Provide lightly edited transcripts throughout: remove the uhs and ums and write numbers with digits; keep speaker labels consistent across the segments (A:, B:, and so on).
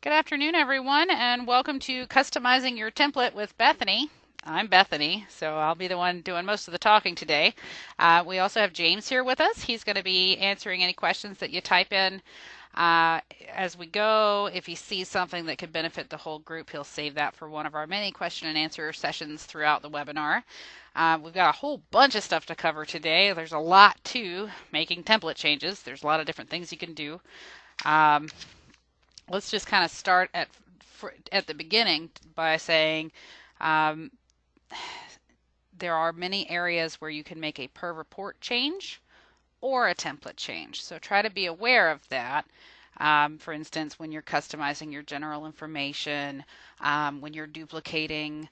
A: Good afternoon, everyone, and welcome to Customizing Your Template with Bethany. I'm Bethany, so I'll be the one doing most of the talking today. We also have James here with us. He's going to be answering any questions that you type in as we go. If he sees something that could benefit the whole group, he'll save that for one of our many question and answer sessions throughout the webinar. We've got a whole bunch of stuff to cover today. There's a lot to making template changes. There's a lot of different things you can do. Um, let's just kind of start at the beginning by saying um, there are many areas where you can make a per report change or a template change. So try to be aware of that. For instance, when you're customizing your general information, when you're duplicating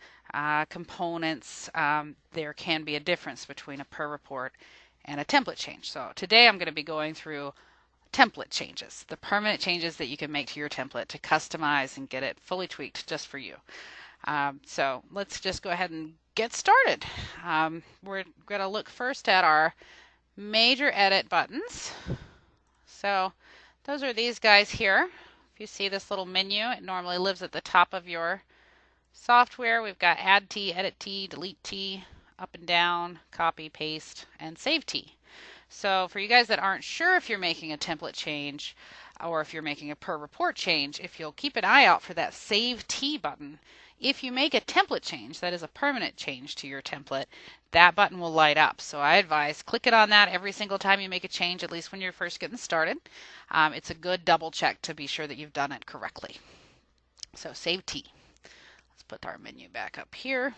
A: components, there can be a difference between a per report and a template change. So today I'm going to be going through template changes, the permanent changes that you can make to your template to customize and get it fully tweaked just for you. So let's just go ahead and get started. We're going to look first at our major edit buttons. So those are these guys here. If you see this little menu, it normally lives at the top of your software. We've got Add T, Edit T, Delete T, up and down, copy, paste, and save T. So for you guys that aren't sure if you're making a template change or if you're making a per report change, if you'll keep an eye out for that Save T button, if you make a template change, that is a permanent change to your template, that button will light up. So I advise click it on that every single time you make a change, at least when you're first getting started. It's a good double check to be sure that you've done it correctly. So Save T. Let's put our menu back up here.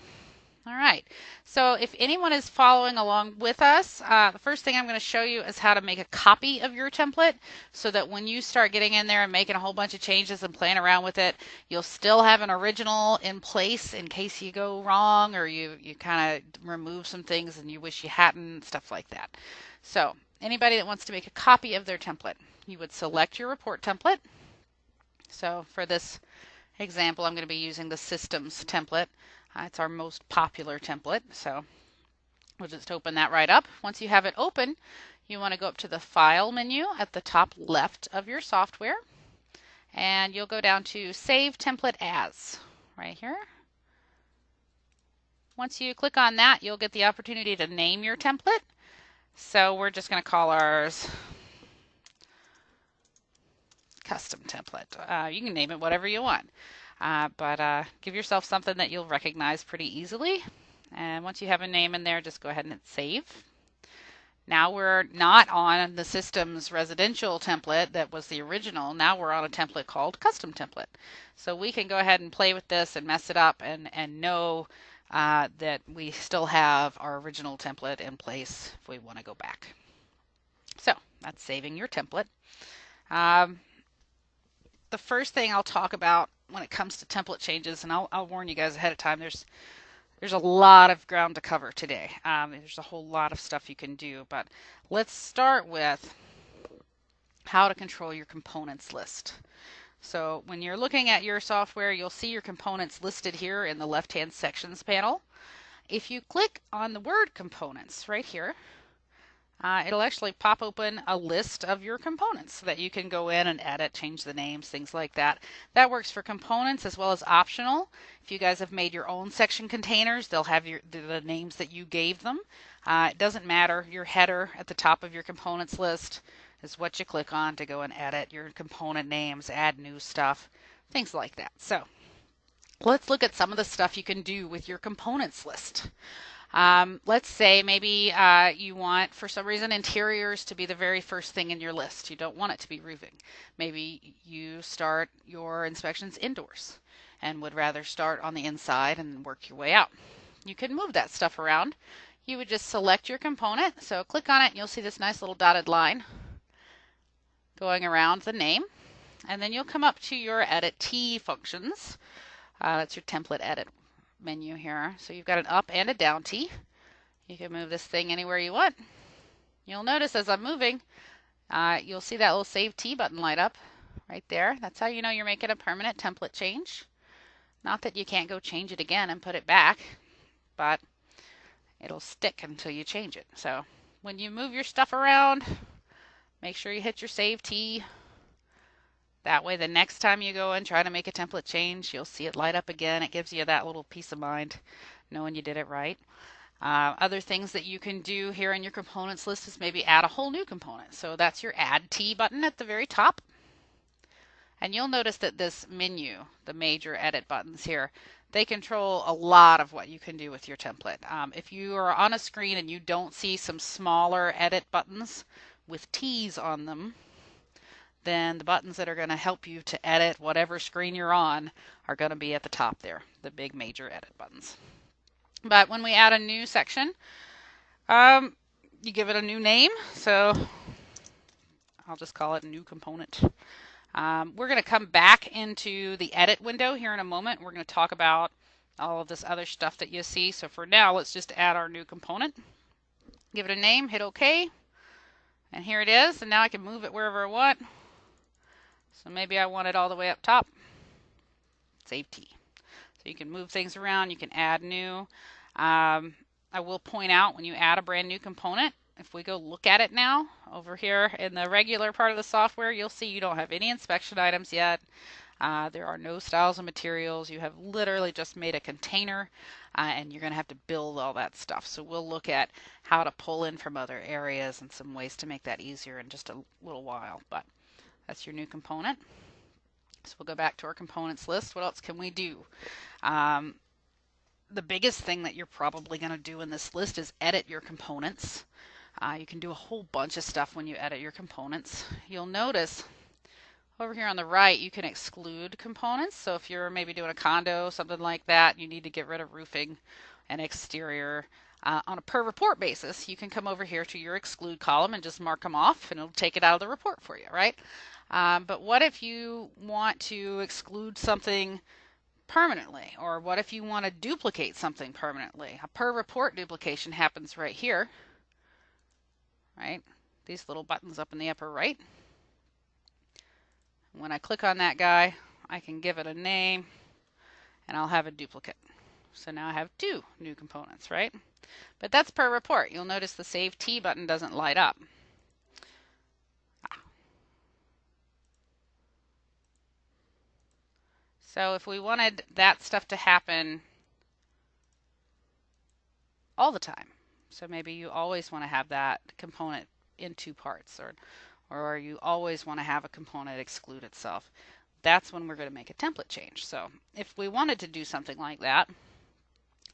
A: All right, so if anyone is following along with us, the first thing I'm going to show you is how to make a copy of your template so that when you start getting in there and making a whole bunch of changes and playing around with it, you'll still have an original in place in case you go wrong or you kind of remove some things and you wish you hadn't, stuff like that. So anybody that wants to make a copy of their template, you would select your report template. So for this example, I'm going to be using the systems template. It's our most popular template, so we'll just open that right up. Once you have it open, you want to go up to the File menu at the top left of your software, and you'll go down to Save Template As, right here. Once you click on that, you'll get the opportunity to name your template. So we're just going to call ours Custom Template. You can name it whatever you want. But give yourself something that you'll recognize pretty easily. And once you have a name in there, just go ahead and hit save. Now we're not on the system's residential template that was the original. Now we're on a template called custom template. So we can go ahead and play with this and mess it up and know that we still have our original template in place if we want to go back. So that's saving your template. The first thing I'll talk about when it comes to template changes, and I'll warn you guys ahead of time, there's a lot of ground to cover today. There's a whole lot of stuff you can do, but let's start with how to control your components list. So when you're looking at your software, you'll see your components listed here in the left-hand sections panel. If you click on the word components right here, it'll actually pop open a list of your components that you can go in and edit, change the names, things like that. That works for components as well as optional. If you guys have made your own section containers, they'll have the names that you gave them. It doesn't matter. Your header at the top of your components list is what you click on to go and edit your component names, add new stuff, things like that. So let's look at some of the stuff you can do with your components list. Let's say maybe you want, for some reason, interiors to be the very first thing in your list. You don't want it to be roofing. Maybe you start your inspections indoors and would rather start on the inside and work your way out. You can move that stuff around. You would just select your component. So click on it and you'll see this nice little dotted line going around the name. And then you'll come up to your Edit T functions. That's your template edit menu here. So you've got an up and a down T. You can move this thing anywhere you want. You'll notice as I'm moving, you'll see that little Save T button light up right there. That's how you know you're making a permanent template change. Not that you can't go change it again and put it back, but it'll stick until you change it. So when you move your stuff around, make sure you hit your Save T. That way the next time you go and try to make a template change, you'll see it light up again. It gives you that little peace of mind knowing you did it right. Other things that you can do here in your components list is maybe add a whole new component. So that's your Add T button at the very top. And you'll notice that this menu, the major edit buttons here, they control a lot of what you can do with your template. If you are on a screen and you don't see some smaller edit buttons with T's on them, then the buttons that are going to help you to edit whatever screen you're on are going to be at the top there, the big major edit buttons. But when we add a new section, you give it a new name. So I'll just call it new component. We're going to come back into the edit window here in a moment. We're going to talk about all of this other stuff that you see. So for now, let's just add our new component. Give it a name, hit OK. And here it is. And now I can move it wherever I want. So maybe I want it all the way up top. Save T. So you can move things around. You can add new. I will point out when you add a brand new component, if we go look at it now over here in the regular part of the software, you'll see you don't have any inspection items yet. There are no styles and materials. You have literally just made a container and you're going to have to build all that stuff. So we'll look at how to pull in from other areas and some ways to make that easier in just a little while. But that's your new component. So we'll go back to our components list. What else can we do? The biggest thing that you're probably going to do in this list is edit your components. You can do a whole bunch of stuff when you edit your components. You'll notice over here on the right, you can exclude components. So if you're maybe doing a condo, something like that, you need to get rid of roofing and exterior. On a per report basis, you can come over here to your exclude column and just mark them off and it'll take it out of the report for you, right? But what if you want to exclude something permanently? Or what if you want to duplicate something permanently? A per report duplication happens right here, right? These little buttons up in the upper right. When I click on that guy, I can give it a name and I'll have a duplicate. So now I have two new components, right? But that's per report. You'll notice the Save T button doesn't light up. So if we wanted that stuff to happen all the time, so maybe you always want to have that component in two parts, or you always want to have a component exclude itself, that's when we're going to make a template change. So if we wanted to do something like that,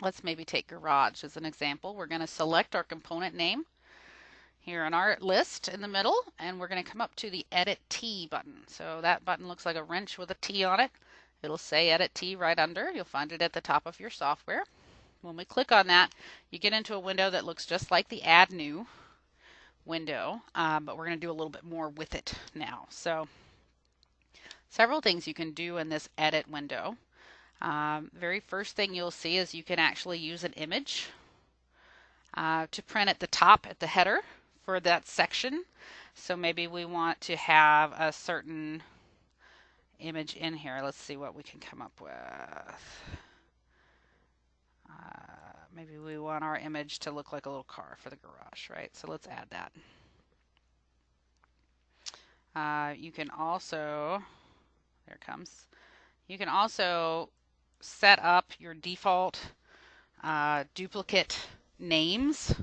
A: let's maybe take garage as an example. We're going to select our component name here on our list in the middle, and we're going to come up to the Edit T button. So that button looks like a wrench with a T on it. It'll say Edit T right under. You'll find it at the top of your software. When we click on that, you get into a window that looks just like the Add New window, but we're going to do a little bit more with it now. So several things you can do in this edit window. Very first thing you'll see is you can actually use an image to print at the top at the header for that section. So maybe we want to have a certain image in here. Let's see what we can come up with. Maybe we want our image to look like a little car for the garage, right? So let's add that. You can also, there it comes. You can also set up your default duplicate names.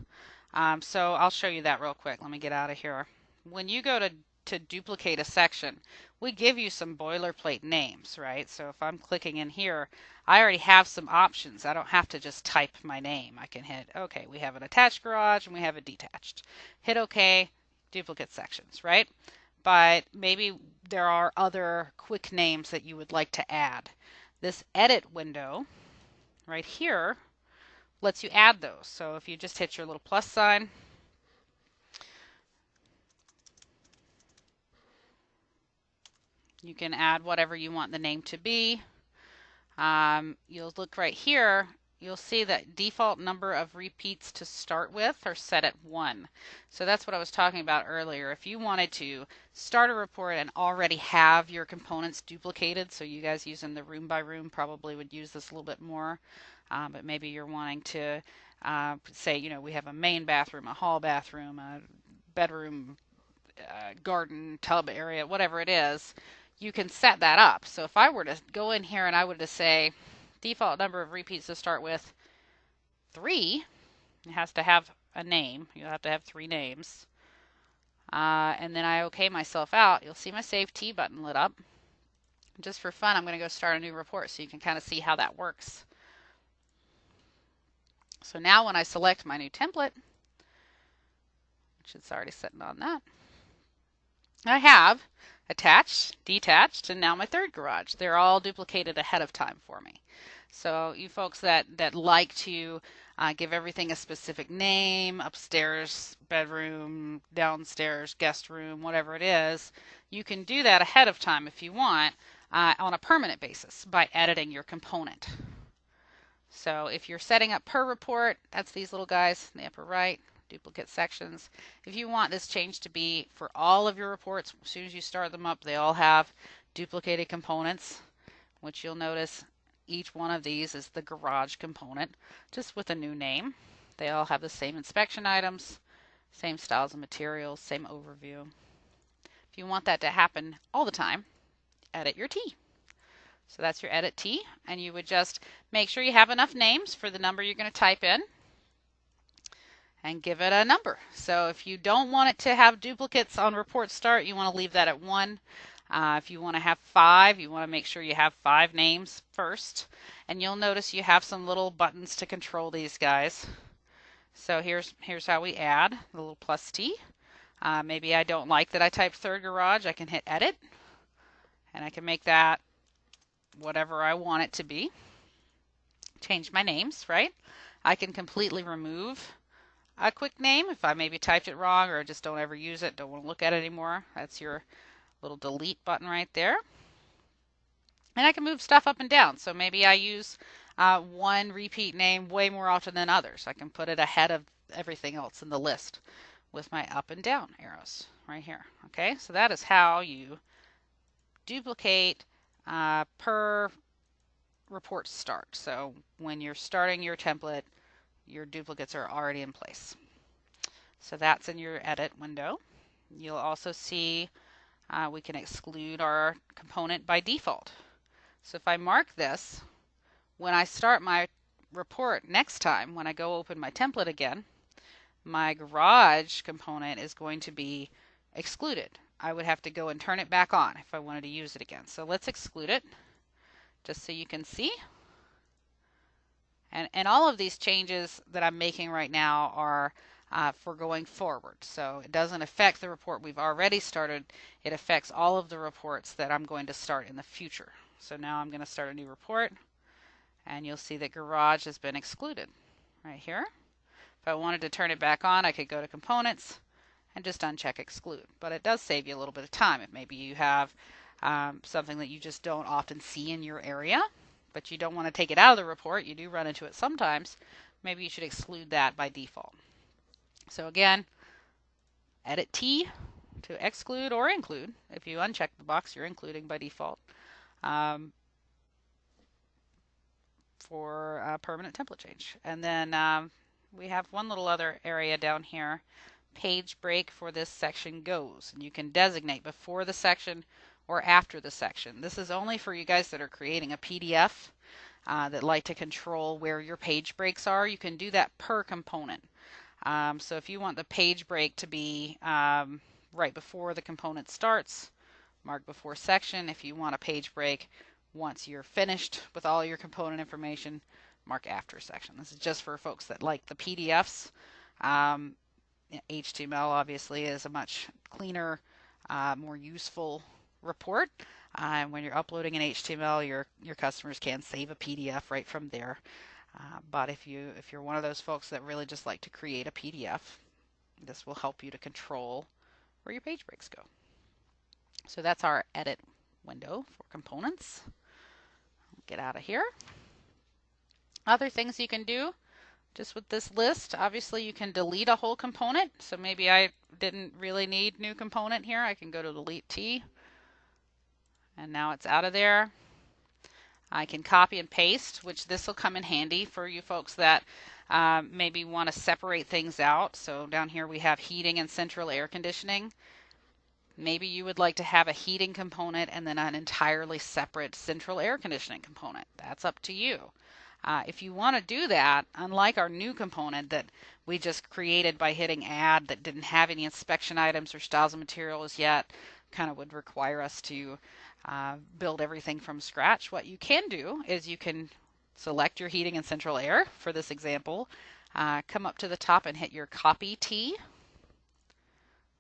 A: So I'll show you that real quick. Let me get out of here. When you go to duplicate a section, we give you some boilerplate names, right? So if I'm clicking in here, I already have some options. I don't have to just type my name. I can hit, okay, we have an attached garage and we have a detached. Hit okay, duplicate sections, right? But maybe there are other quick names that you would like to add. This edit window right here lets you add those. So if you just hit your little plus sign, you can add whatever you want the name to be. You'll look right here, you'll see that default number of repeats to start with are set at 1. So that's what I was talking about earlier. If you wanted to start a report and already have your components duplicated, so you guys using the room by room probably would use this a little bit more, but maybe you're wanting to say, you know, we have a main bathroom, a hall bathroom, a bedroom, garden, tub area, whatever it is, you can set that up. So if I were to go in here and I were to say default number of repeats to start with 3, it has to have a name. You'll have to have 3 names. And then I OK myself out. You'll see my Save T button lit up. Just for fun, I'm going to go start a new report so you can kind of see how that works. So now when I select my new template, which it's already sitting on that, I have attached, detached, and now my third garage. They're all duplicated ahead of time for me. So you folks that like to give everything a specific name, upstairs bedroom, downstairs guest room, whatever it is, you can do that ahead of time if you want on a permanent basis by editing your component. So if you're setting up per report, that's these little guys in the upper right, duplicate sections. If you want this change to be for all of your reports, as soon as you start them up, they all have duplicated components, which you'll notice each one of these is the garage component, just with a new name. They all have the same inspection items, same styles of materials, same overview. If you want that to happen all the time, edit your T. So that's your edit T, and you would just make sure you have enough names for the number you're going to type in and give it a number. So if you don't want it to have duplicates on report start, you want to leave that at 1. If you want to have 5, you want to make sure you have 5 names first. And you'll notice you have some little buttons to control these guys. So here's how we add the little plus T. Maybe I don't like that I typed third garage. I can hit edit, and I can make that whatever I want it to be. Change my names, right? I can completely remove a quick name if I maybe typed it wrong or just don't ever use it, don't want to look at it anymore. That's your little delete button right there. And I can move stuff up and down. So maybe I use one repeat name way more often than others. I can put it ahead of everything else in the list with my up and down arrows right here. Okay, so that is how you duplicate per report start. So when you're starting your template, your duplicates are already in place. So that's in your edit window. You'll also see we can exclude our component by default. So if I mark this, when I start my report next time, when I go open my template again, my garage component is going to be excluded. I would have to go and turn it back on if I wanted to use it again. So let's exclude it just so you can see. And all of these changes that I'm making right now are for going forward. So it doesn't affect the report we've already started. It affects all of the reports that I'm going to start in the future. So now I'm going to start a new report, and you'll see that garage has been excluded right here. If I wanted to turn it back on, I could go to components and just uncheck exclude. But it does save you a little bit of time. If maybe you have something that you just don't often see in your area, but you don't want to take it out of the report, you do run into it sometimes, maybe you should exclude that by default. So again, edit T to exclude or include. If you uncheck the box, you're including by default for a permanent template change. And then we have one little other area down here, page break for this section goes. And you can designate before the section or after the section. This is only for you guys that are creating a PDF that like to control where your page breaks are. You can do that per component. So if you want the page break to be right before the component starts, mark before section. If you want a page break once you're finished with all your component information, mark after section. This is just for folks that like the PDFs. HTML obviously is a much cleaner, more useful report. And when you're uploading an HTML, your customers can save a PDF right from there. But if you're one of those folks that really just like to create a PDF, this will help you to control where your page breaks go. So that's our edit window for components. Get out of here. Other things you can do just with this list, obviously you can delete a whole component. So maybe I didn't really need new component here. I can go to delete T, and now it's out of there. I can copy and paste, which this will come in handy for you folks that maybe want to separate things out. So down here we have heating and central air conditioning. Maybe you would like to have a heating component and then an entirely separate central air conditioning component. That's up to you. If you want to do that, unlike our new component that we just created by hitting add that didn't have any inspection items or styles of materials yet, kind of would require us to build everything from scratch. What you can do is you can select your heating and central air for this example. Come up to the top and hit your copy T.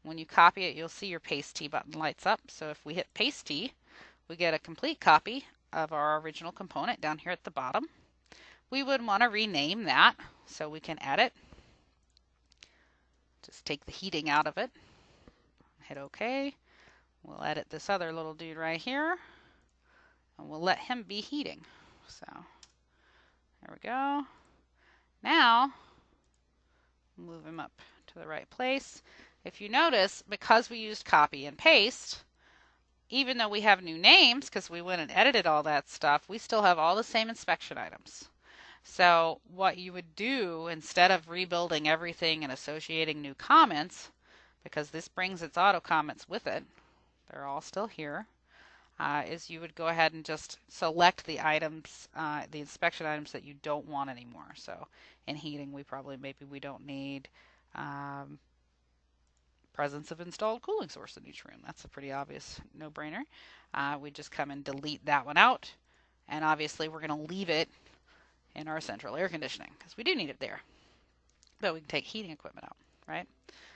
A: When you copy it, you'll see your paste T button lights up. So if we hit paste T, we get a complete copy of our original component down here at the bottom. We would want to rename that, so we can edit. Just take the heating out of it. Hit OK. We'll edit this other little dude right here, and we'll let him be heating. So there we go. Now, move him up to the right place. If you notice, because we used copy and paste, even though we have new names, because we went and edited all that stuff, we still have all the same inspection items. So what you would do, instead of rebuilding everything and associating new comments, because this brings its auto comments with it, they're all still here, is you would go ahead and just select the items, the inspection items that you don't want anymore. So in heating, maybe we don't need presence of installed cooling source in each room. That's a pretty obvious no-brainer. We just come and delete that one out, and obviously we're going to leave it in our central air conditioning because we do need it there. But we can take heating equipment out, right?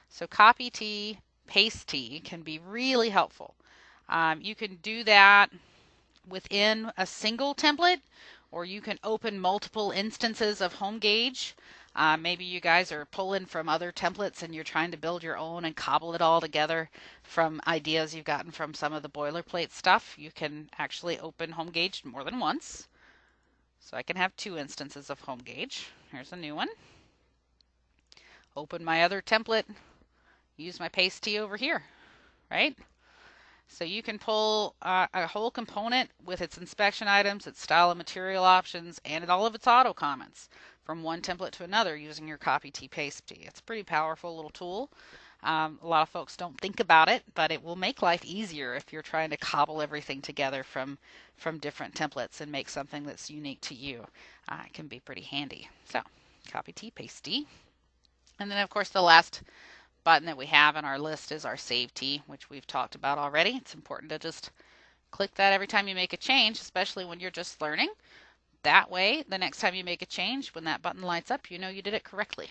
A: So copy T, paste T can be really helpful. You can do that within a single template, or you can open multiple instances of HomeGauge. Maybe you guys are pulling from other templates and you're trying to build your own and cobble it all together from ideas you've gotten from some of the boilerplate stuff. You can actually open HomeGauge more than once. So I can have 2 instances of HomeGauge. Here's a new one. Open my other template, use my paste T over here, right? So you can pull a whole component with its inspection items, its style and material options, and all of its auto comments from one template to another using your copy T, paste T. It's a pretty powerful little tool. A lot of folks don't think about it, but it will make life easier if you're trying to cobble everything together from different templates and make something that's unique to you. It can be pretty handy. So copy T, paste T. And then of course the last button that we have on our list is our Save T, which we've talked about already. It's important to just click that every time you make a change, especially when you're just learning. That way, the next time you make a change, when that button lights up, you know you did it correctly.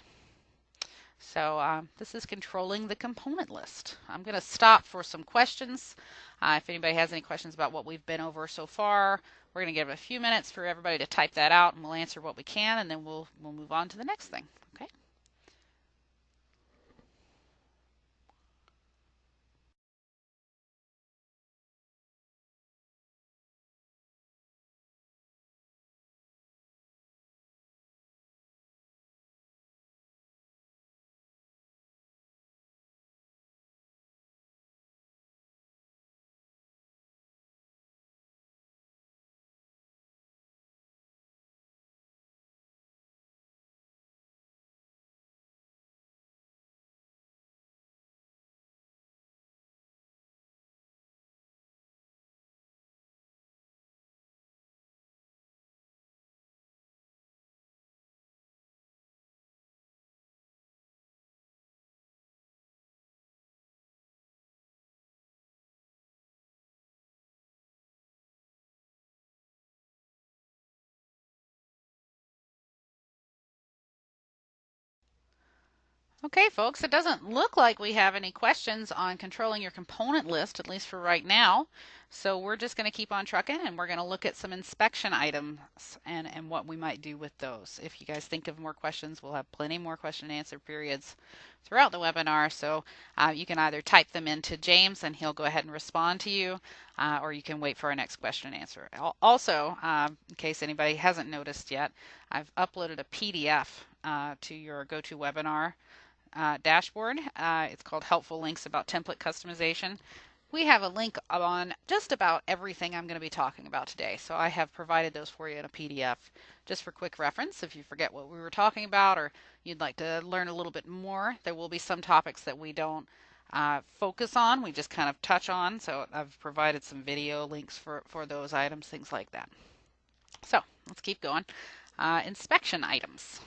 A: So this is controlling the component list. I'm going to stop for some questions. If anybody has any questions about what we've been over so far, we're going to give it a few minutes for everybody to type that out, and we'll answer what we can, and then we'll move on to the next thing. Okay. Okay, folks, it doesn't look like we have any questions on controlling your component list, at least for right now. So we're just going to keep on trucking, and we're going to look at some inspection items and what we might do with those. If you guys think of more questions, we'll have plenty more question and answer periods throughout the webinar. So you can either type them into James, and he'll go ahead and respond to you, or you can wait for our next question and answer. Also, in case anybody hasn't noticed yet, I've uploaded a PDF to your GoToWebinar dashboard. It's called Helpful Links About Template Customization. We have a link on just about everything I'm going to be talking about today. So I have provided those for you in a PDF just for quick reference. If you forget what we were talking about or you'd like to learn a little bit more, there will be some topics that we don't focus on. We just kind of touch on. So I've provided some video links for those items, things like that. So let's keep going. Inspection items.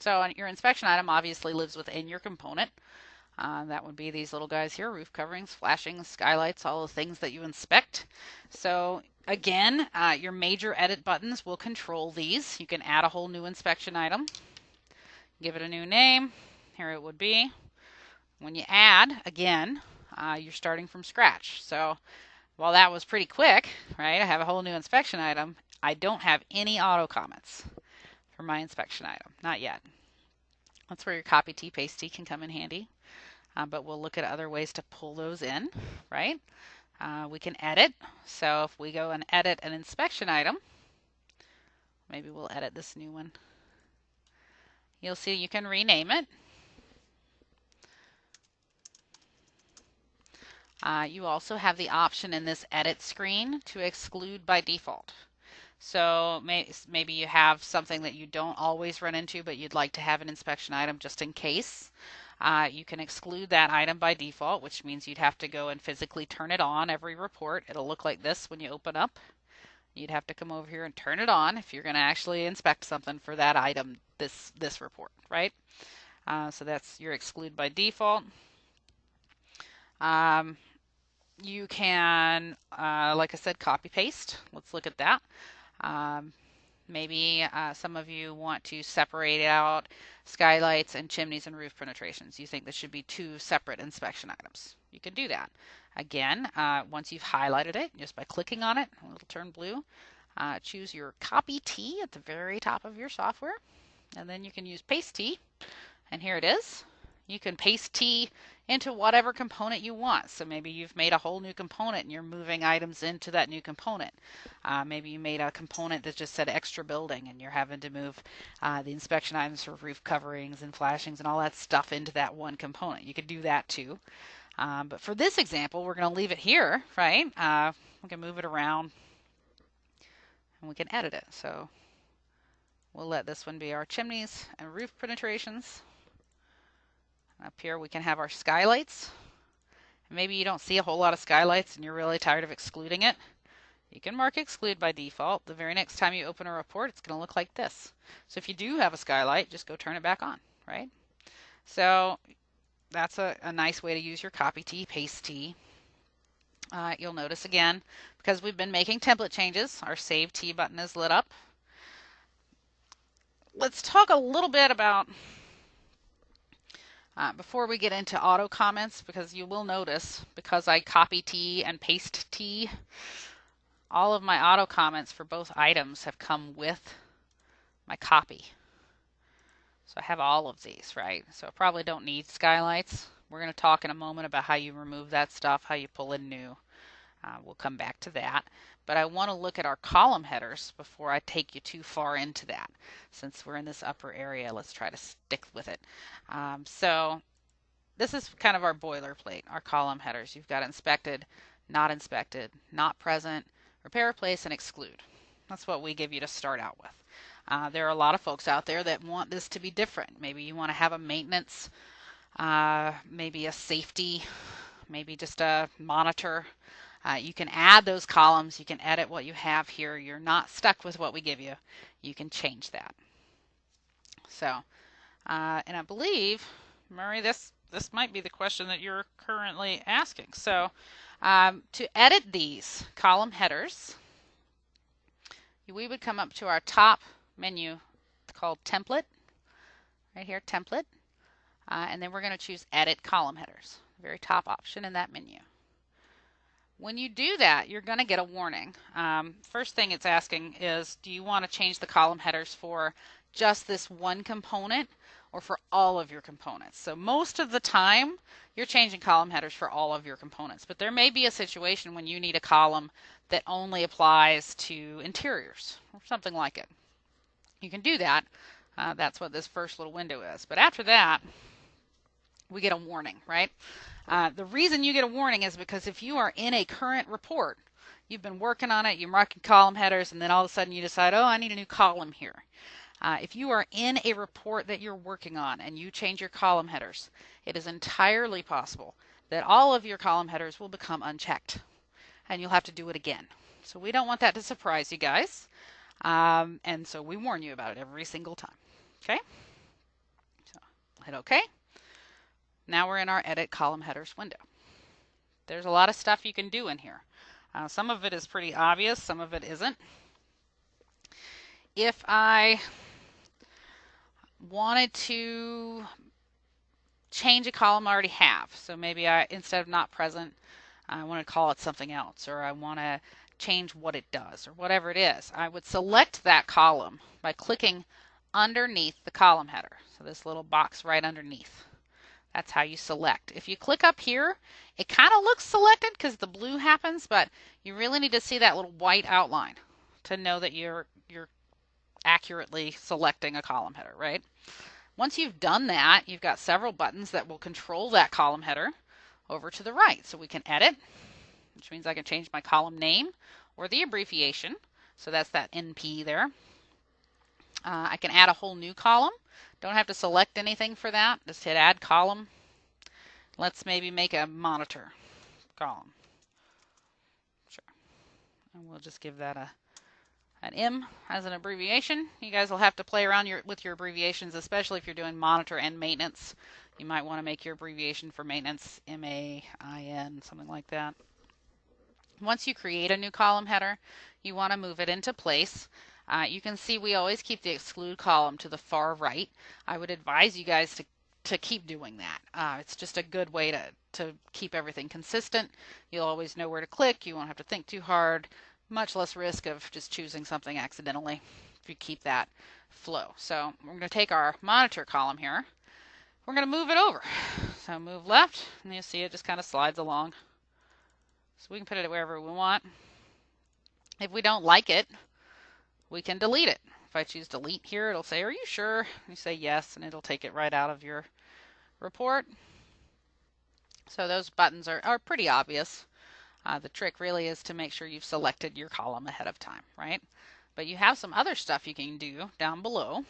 A: So your inspection item obviously lives within your component. That would be these little guys here, roof coverings, flashings, skylights, all the things that you inspect. So again, your major edit buttons will control these. You can add a whole new inspection item, give it a new name. Here it would be. When you add, again, you're starting from scratch. So while that was pretty quick, right, I have a whole new inspection item, I don't have any auto comments for my inspection item, not yet. That's where your copy T, paste T can come in handy. But we'll look at other ways to pull those in, right? We can edit. So if we go and edit an inspection item, maybe we'll edit this new one. You'll see you can rename it. You also have the option in this edit screen to exclude by default. So maybe you have something that you don't always run into, but you'd like to have an inspection item just in case. You can exclude that item by default, which means you'd have to go and physically turn it on every report. It'll look like this when you open up. You'd have to come over here and turn it on if you're going to actually inspect something for that item, this report, right? So that's your exclude by default. You can, like I said, copy paste. Let's look at that. Maybe some of you want to separate out skylights and chimneys and roof penetrations. You think this should be two separate inspection items. You can do that. Again, once you've highlighted it, just by clicking on it, it'll turn blue. Choose your copy T at the very top of your software, and then you can use paste T, and here it is. You can paste T into whatever component you want. So maybe you've made a whole new component and you're moving items into that new component. Maybe you made a component that just said extra building and you're having to move the inspection items for roof coverings and flashings and all that stuff into that one component. You could do that too. But for this example, we're going to leave it here, right? We can move it around and we can edit it. So we'll let this one be our chimneys and roof penetrations. Up here we can have our skylights. Maybe you don't see a whole lot of skylights and you're really tired of excluding it. You can mark exclude by default. The very next time you open a report, it's going to look like this. So if you do have a skylight, just go turn it back on, right? So that's a nice way to use your copy T, paste T. You'll notice again, because we've been making template changes, our Save T button is lit up. Let's talk a little bit about before we get into auto comments, because you will notice, because I copy T and paste T, all of my auto comments for both items have come with my copy. So I have all of these, right? So I probably don't need skylights. We're going to talk in a moment about how you remove that stuff, how you pull in new. We'll come back to that. But I want to look at our column headers before I take you too far into that. Since we're in this upper area, let's try to stick with it. So this is kind of our boilerplate, our column headers. You've got inspected, not present, repair, replace, and exclude. That's what we give you to start out with. There are a lot of folks out there that want this to be different. Maybe you want to have a maintenance, maybe a safety, maybe just a monitor. You can add those columns. You can edit what you have here. You're not stuck with what we give you. You can change that. So, and I believe, Murray, this might be the question that you're currently asking. So, to edit these column headers, we would come up to our top menu called Template. Right here, Template. And then we're going to choose Edit Column Headers, the very top option in that menu. When you do that, you're going to get a warning. First thing it's asking is, do you want to change the column headers for just this one component or for all of your components? So most of the time, you're changing column headers for all of your components. But there may be a situation when you need a column that only applies to interiors or something like it. You can do that. That's what this first little window is. But after that, we get a warning, right? The reason you get a warning is because if you are in a current report, you've been working on it, you're marking column headers, and then all of a sudden you decide, oh, I need a new column here. If you are in a report that you're working on and you change your column headers, it is entirely possible that all of your column headers will become unchecked and you'll have to do it again. So we don't want that to surprise you guys. And so we warn you about it every single time. Okay? So hit OK. Now we're in our Edit Column Headers window. There's a lot of stuff you can do in here. Some of it is pretty obvious, some of it isn't. If I wanted to change a column I already have, so maybe instead of not present, I want to call it something else, or I want to change what it does, or whatever it is, I would select that column by clicking underneath the column header. So this little box right underneath. That's how you select. If you click up here, it kind of looks selected because the blue happens, but you really need to see that little white outline to know that you're accurately selecting a column header, right? Once you've done that, you've got several buttons that will control that column header over to the right. So we can edit, which means I can change my column name or the abbreviation. So that's that NP there. I can add a whole new column. Don't have to select anything for that. Just hit Add Column. Let's maybe make a monitor column. Sure. And we'll just give that an M as an abbreviation. You guys will have to play around with your abbreviations, especially if you're doing monitor and maintenance. You might want to make your abbreviation for maintenance MAIN, something like that. Once you create a new column header, you want to move it into place. You can see we always keep the exclude column to the far right. I would advise you guys to keep doing that. It's just a good way to keep everything consistent. You'll always know where to click. You won't have to think too hard. Much less risk of just choosing something accidentally if you keep that flow. So we're going to take our monitor column here. We're going to move it over. So move left, and you'll see it just kind of slides along. So we can put it wherever we want. If we don't like it, we can delete it. If I choose delete here, it'll say, are you sure? You say yes, and it'll take it right out of your report. So those buttons are pretty obvious. The trick really is to make sure you've selected your column ahead of time, right? But you have some other stuff you can do down below.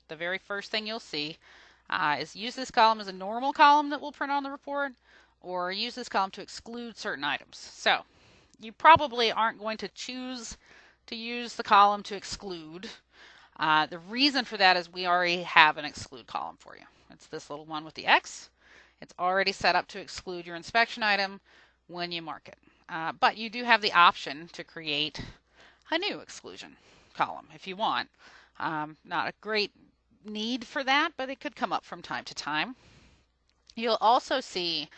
A: The very first thing you'll see is use this column as a normal column that will print on the report, or use this column to exclude certain items. So you probably aren't going to choose to use the column to exclude. The reason for that is we already have an exclude column for you. It's this little one with the X. It's already set up to exclude your inspection item when you mark it. But you do have the option to create a new exclusion column if you want. Not a great need for that, but it could come up from time to time. You'll also see,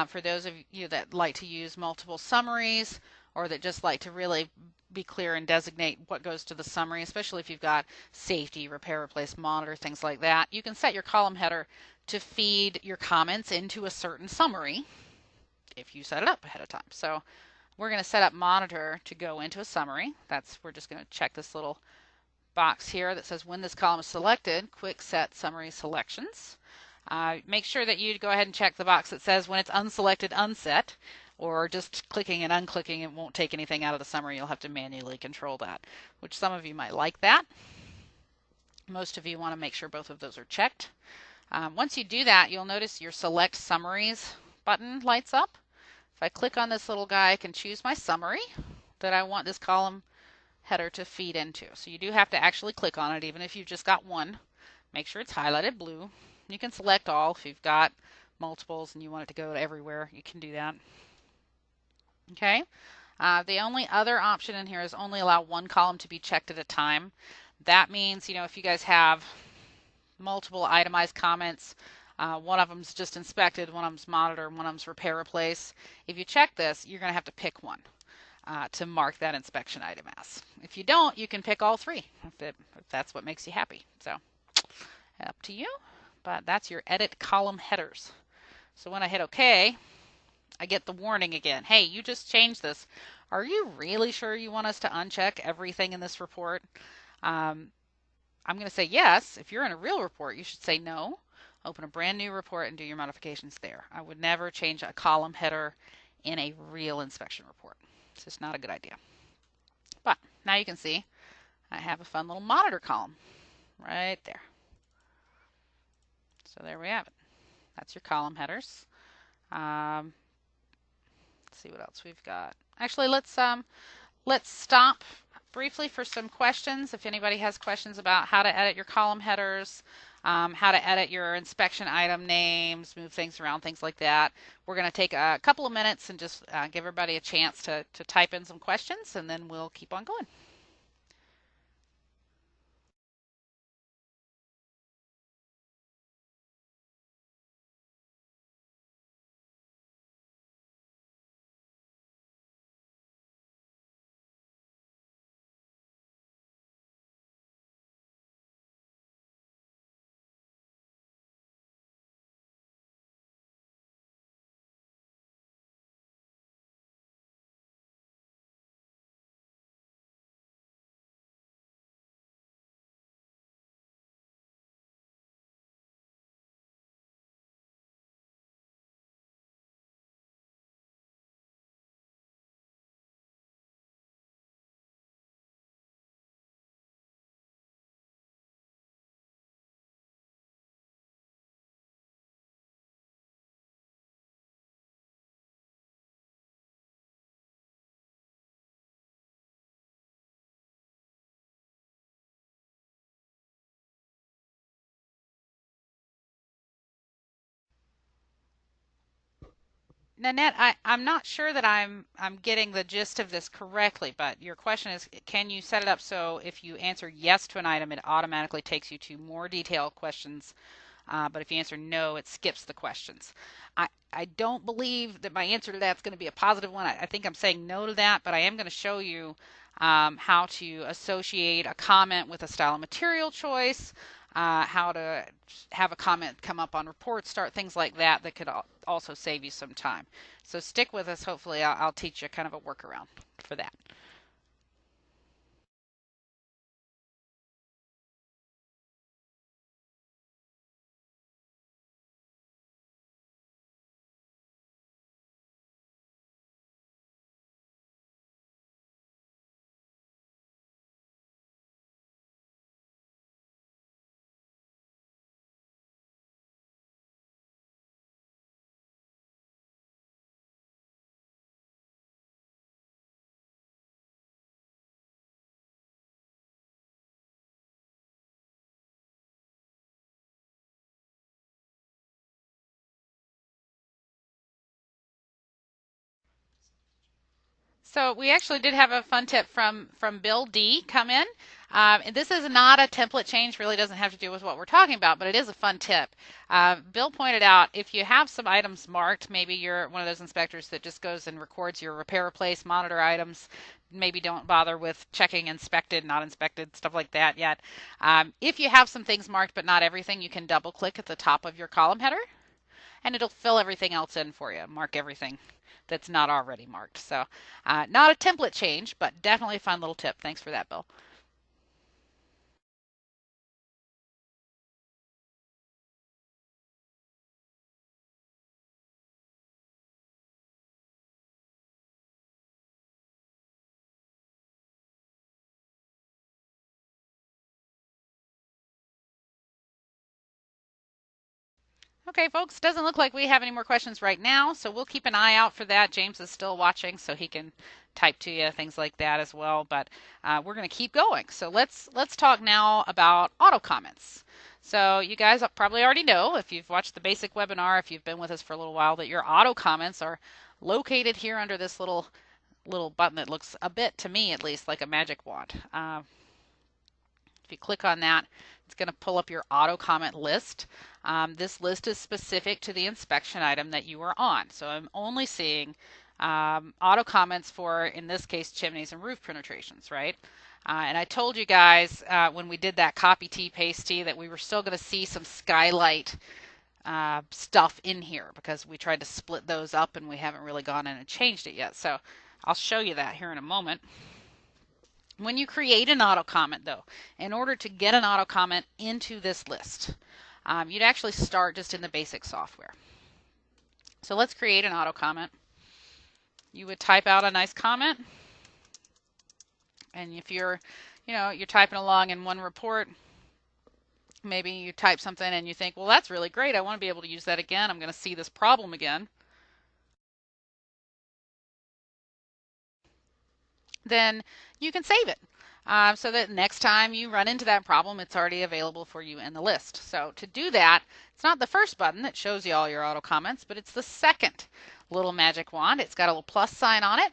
A: for those of you that like to use multiple summaries or that just like to really be clear and designate what goes to the summary, especially if you've got safety, repair, replace, monitor, things like that, you can set your column header to feed your comments into a certain summary if you set it up ahead of time. So we're going to set up monitor to go into a summary. We're just going to check this little box here that says when this column is selected, quick set summary selections. Make sure that you go ahead and check the box that says when it's unselected, unset, or just clicking and unclicking, it won't take anything out of the summary. You'll have to manually control that, which some of you might like that. Most of you want to make sure both of those are checked. Once you do that, you'll notice your Select Summaries button lights up. If I click on this little guy, I can choose my summary that I want this column header to feed into. So you do have to actually click on it, even if you've just got one. Make sure it's highlighted blue. You can select all if you've got multiples and you want it to go everywhere. You can do that. Okay. The only other option in here is only allow one column to be checked at a time. That means, if you guys have multiple itemized comments, one of them's just inspected, one of them's monitor, one of them's repair, replace. If you check this, you're going to have to pick one to mark that inspection item as. If you don't, you can pick all three if that's what makes you happy. So up to you. But that's your edit column headers. So when I hit OK, I get the warning again. Hey, you just changed this. Are you really sure you want us to uncheck everything in this report? I'm going to say yes. If you're in a real report, you should say no. Open a brand new report and do your modifications there. I would never change a column header in a real inspection report. It's just not a good idea. But now you can see I have a fun little monitor column right there. So there we have it. That's your column headers. Um, let's see what else we've got. Actually, let's stop briefly for some questions. If anybody has questions about how to edit your column headers, how to edit your inspection item names, move things around, things like that, we're going to take a couple of minutes and just give everybody a chance to type in some questions, and then we'll keep on going. Nanette, I'm not sure that I'm getting the gist of this correctly, but your question is, can you set it up so if you answer yes to an item, it automatically takes you to more detailed questions, but if you answer no, it skips the questions. I don't believe that my answer to that's going to be a positive one. I think I'm saying no to that, but I am going to show you how to associate a comment with a style and material choice, how to have a comment come up on report start, things like that that could also save you some time. So stick with us. Hopefully I'll teach you kind of a workaround for that. So we actually did have a fun tip from Bill D come in. And this is not a template change, really doesn't have to do with what we're talking about, but it is a fun tip. Bill pointed out if you have some items marked, maybe you're one of those inspectors that just goes and records your repair, replace, monitor items, maybe don't bother with checking inspected, not inspected, stuff like that yet. If you have some things marked but not everything, you can double click at the top of your column header and it'll fill everything else in for you, mark everything that's not already marked. So not a template change, but definitely a fun little tip. Thanks for that, Bill. Okay, folks, doesn't look like we have any more questions right now, so we'll keep an eye out for that. James is still watching, so he can type to you, things like that as well. But we're going to keep going. So let's talk now about auto comments. So you guys probably already know, if you've watched the basic webinar, if you've been with us for a little while, that your auto comments are located here under this little button that looks a bit, to me at least, like a magic wand. If you click on that, it's going to pull up your auto comment list. This list is specific to the inspection item that you are on. So I'm only seeing auto comments for, in this case, chimneys and roof penetrations, right? And I told you guys when we did that copy T, paste T, that we were still going to see some skylight stuff in here because we tried to split those up and we haven't really gone in and changed it yet. So I'll show you that here in a moment. When you create an auto comment, though, in order to get an auto comment into this list, you'd actually start just in the basic software. So let's create an auto comment. You would type out a nice comment. And if you're typing along in one report, maybe you type something and you think, well, that's really great. I want to be able to use that again. I'm going to see this problem again. then you can save it. So that next time you run into that problem, it's already available for you in the list. So to do that, it's not the first button that shows you all your auto comments, but it's the second little magic wand. It's got a little plus sign on it.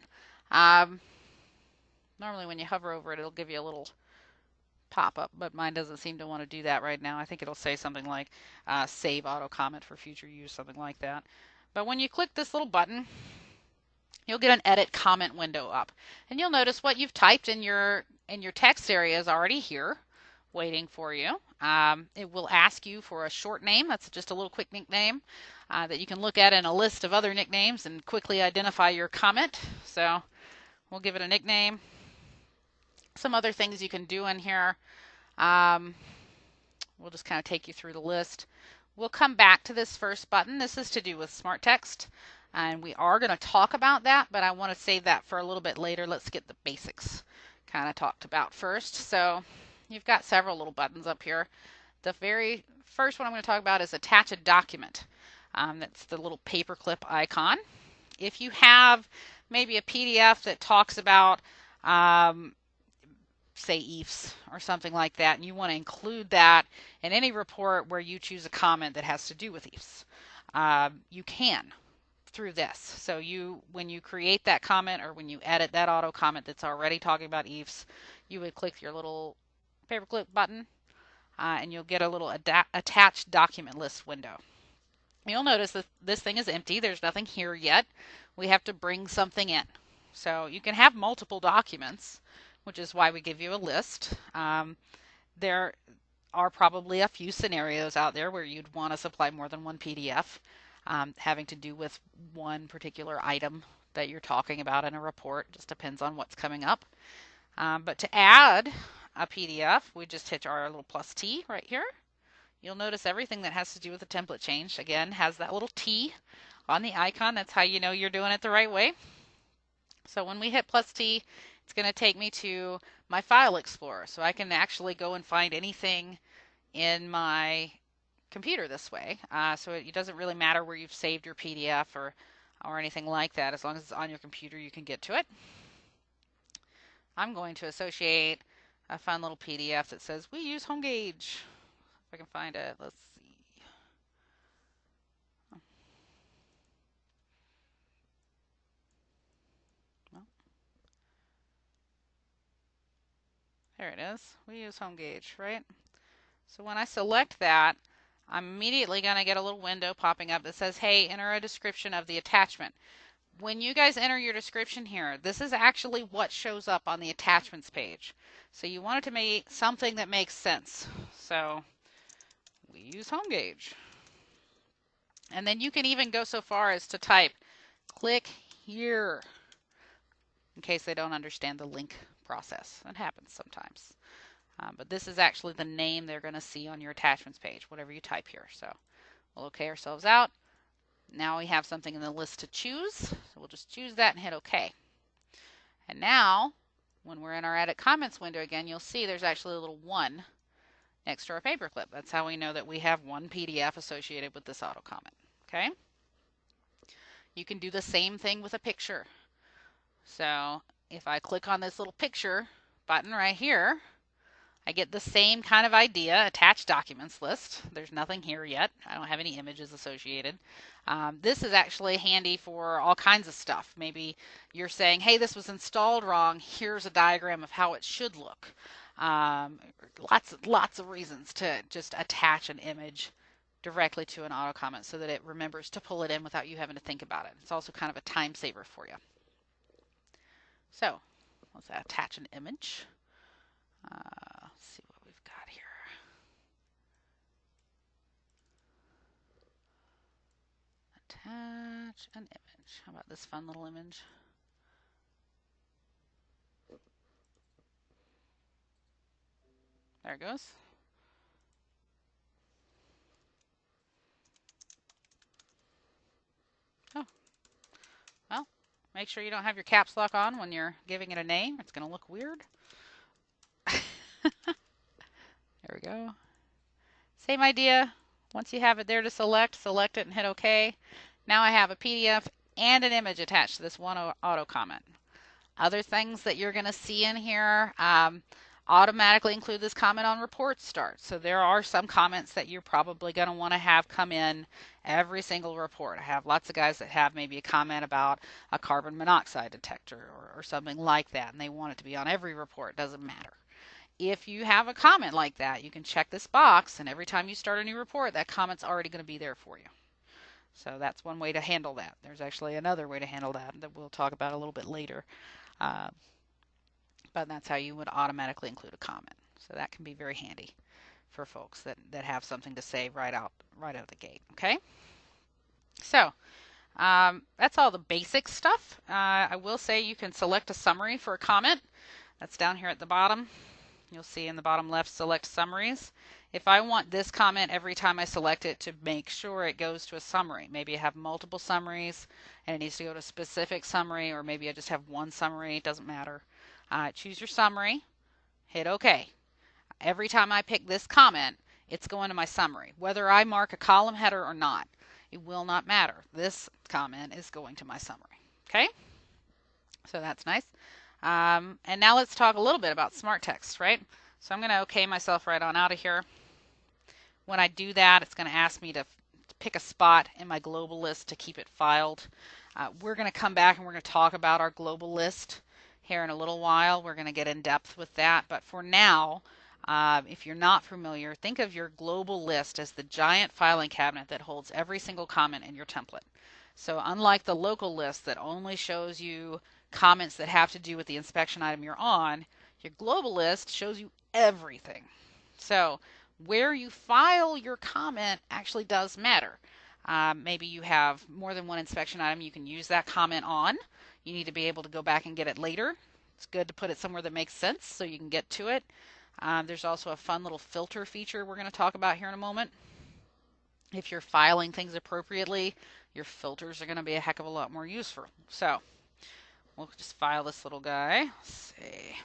A: Normally when you hover over it, it'll give you a little pop-up, but mine doesn't seem to want to do that right now. I think it'll say something like save auto comment for future use, something like that. But when you click this little button, you'll get an edit comment window up, and you'll notice what you've typed in your text area is already here waiting for you. It will ask you for a short name. That's just a little quick nickname that you can look at in a list of other nicknames and quickly identify your comment. So we'll give it a nickname. Some other things you can do in here. We'll just kind of take you through the list. We'll come back to this first button. This is to do with smart text, and we are going to talk about that, but I want to save that for a little bit later. Let's get the basics kind of talked about first. So you've got several little buttons up here. The very first one I'm going to talk about is attach a document. That's the little paperclip icon. If you have maybe a PDF that talks about say EIFs or something like that, and you want to include that in any report where you choose a comment that has to do with EIFs, you can through this. So when you create that comment or when you edit that auto comment that's already talking about EIFs, you would click your little paperclip button and you'll get a little attached document list window. You'll notice that this thing is empty. There's nothing here yet. We have to bring something in. So you can have multiple documents, which is why we give you a list. There are probably a few scenarios out there where you'd want to supply more than one PDF having to do with one particular item that you're talking about in a report. It just depends on what's coming up. But to add a PDF, we just hit our little plus T right here. You'll notice everything that has to do with the template change, again, has that little T on the icon. That's how you know you're doing it the right way. So when we hit plus T, it's going to take me to my File Explorer. So I can actually go and find anything in my computer this way. So it doesn't really matter where you've saved your PDF or anything like that. As long as it's on your computer, you can get to it. I'm going to associate a fun little PDF that says, we use HomeGauge. If I can find it, let's see. Well, there it is. We use HomeGauge, right? So when I select that, I'm immediately going to get a little window popping up that says, hey, enter a description of the attachment. When you guys enter your description here, this is actually what shows up on the attachments page. So you want it to make something that makes sense. So we use HomeGauge. And then you can even go so far as to type, click here, in case they don't understand the link process. That happens sometimes. But this is actually the name they're going to see on your attachments page, whatever you type here. So we'll OK ourselves out. Now we have something in the list to choose. So we'll just choose that and hit OK. And now, when we're in our Edit Comments window again, you'll see there's actually a little 1 next to our paperclip. That's how we know that we have one PDF associated with this auto comment. Okay? You can do the same thing with a picture. So if I click on this little picture button right here, I get the same kind of idea, attached documents list. There's nothing here yet. I don't have any images associated. This is actually handy for all kinds of stuff. Maybe you're saying, hey, this was installed wrong. Here's a diagram of how it should look. Lots of reasons to just attach an image directly to an auto comment so that it remembers to pull it in without you having to think about it. It's also kind of a time saver for you. So let's attach an image. Let's see what we've got here. Attach an image. How about this fun little image? There it goes. Oh, well, make sure you don't have your caps lock on when you're giving it a name. It's going to look weird. There we go. Same idea. Once you have it there to select it and hit OK. Now I have a PDF and an image attached to this one auto comment. Other things that you're going to see in here, automatically include this comment on report start. So there are some comments that you're probably going to want to have come in every single report. I have lots of guys that have maybe a comment about a carbon monoxide detector or something like that, and they want it to be on every report. Doesn't matter. If you have a comment like that, you can check this box, and every time you start a new report, that comment's already going to be there for you. So that's one way to handle that. There's actually another way to handle that we'll talk about a little bit later. Uh, but that's how you would automatically include a comment. So that can be very handy for folks that have something to say right out of the gate. Okay. So that's all the basic stuff. I will say you can select a summary for a comment. That's down here at the bottom. You'll see in the bottom left, select summaries. If I want this comment every time I select it to make sure it goes to a summary, maybe I have multiple summaries and it needs to go to a specific summary, or maybe I just have one summary, it doesn't matter. Choose your summary, hit OK. Every time I pick this comment, it's going to my summary. Whether I mark a column header or not, it will not matter. This comment is going to my summary. Okay? So that's nice. And now let's talk a little bit about smart text, right? So I'm going to OK myself right on out of here. When I do that, it's going to ask me to pick a spot in my global list to keep it filed. We're going to come back and we're going to talk about our global list here in a little while. We're going to get in depth with that. But for now, if you're not familiar, think of your global list as the giant filing cabinet that holds every single comment in your template. So unlike the local list that only shows you comments that have to do with the inspection item you're on, your global list shows you everything. So where you file your comment actually does matter. Maybe you have more than one inspection item you can use that comment on. You need to be able to go back and get it later. It's good to put it somewhere that makes sense so you can get to it. There's also a fun little filter feature we're going to talk about here in a moment. If you're filing things appropriately, your filters are going to be a heck of a lot more useful. So we'll just file this little guy. Let's see.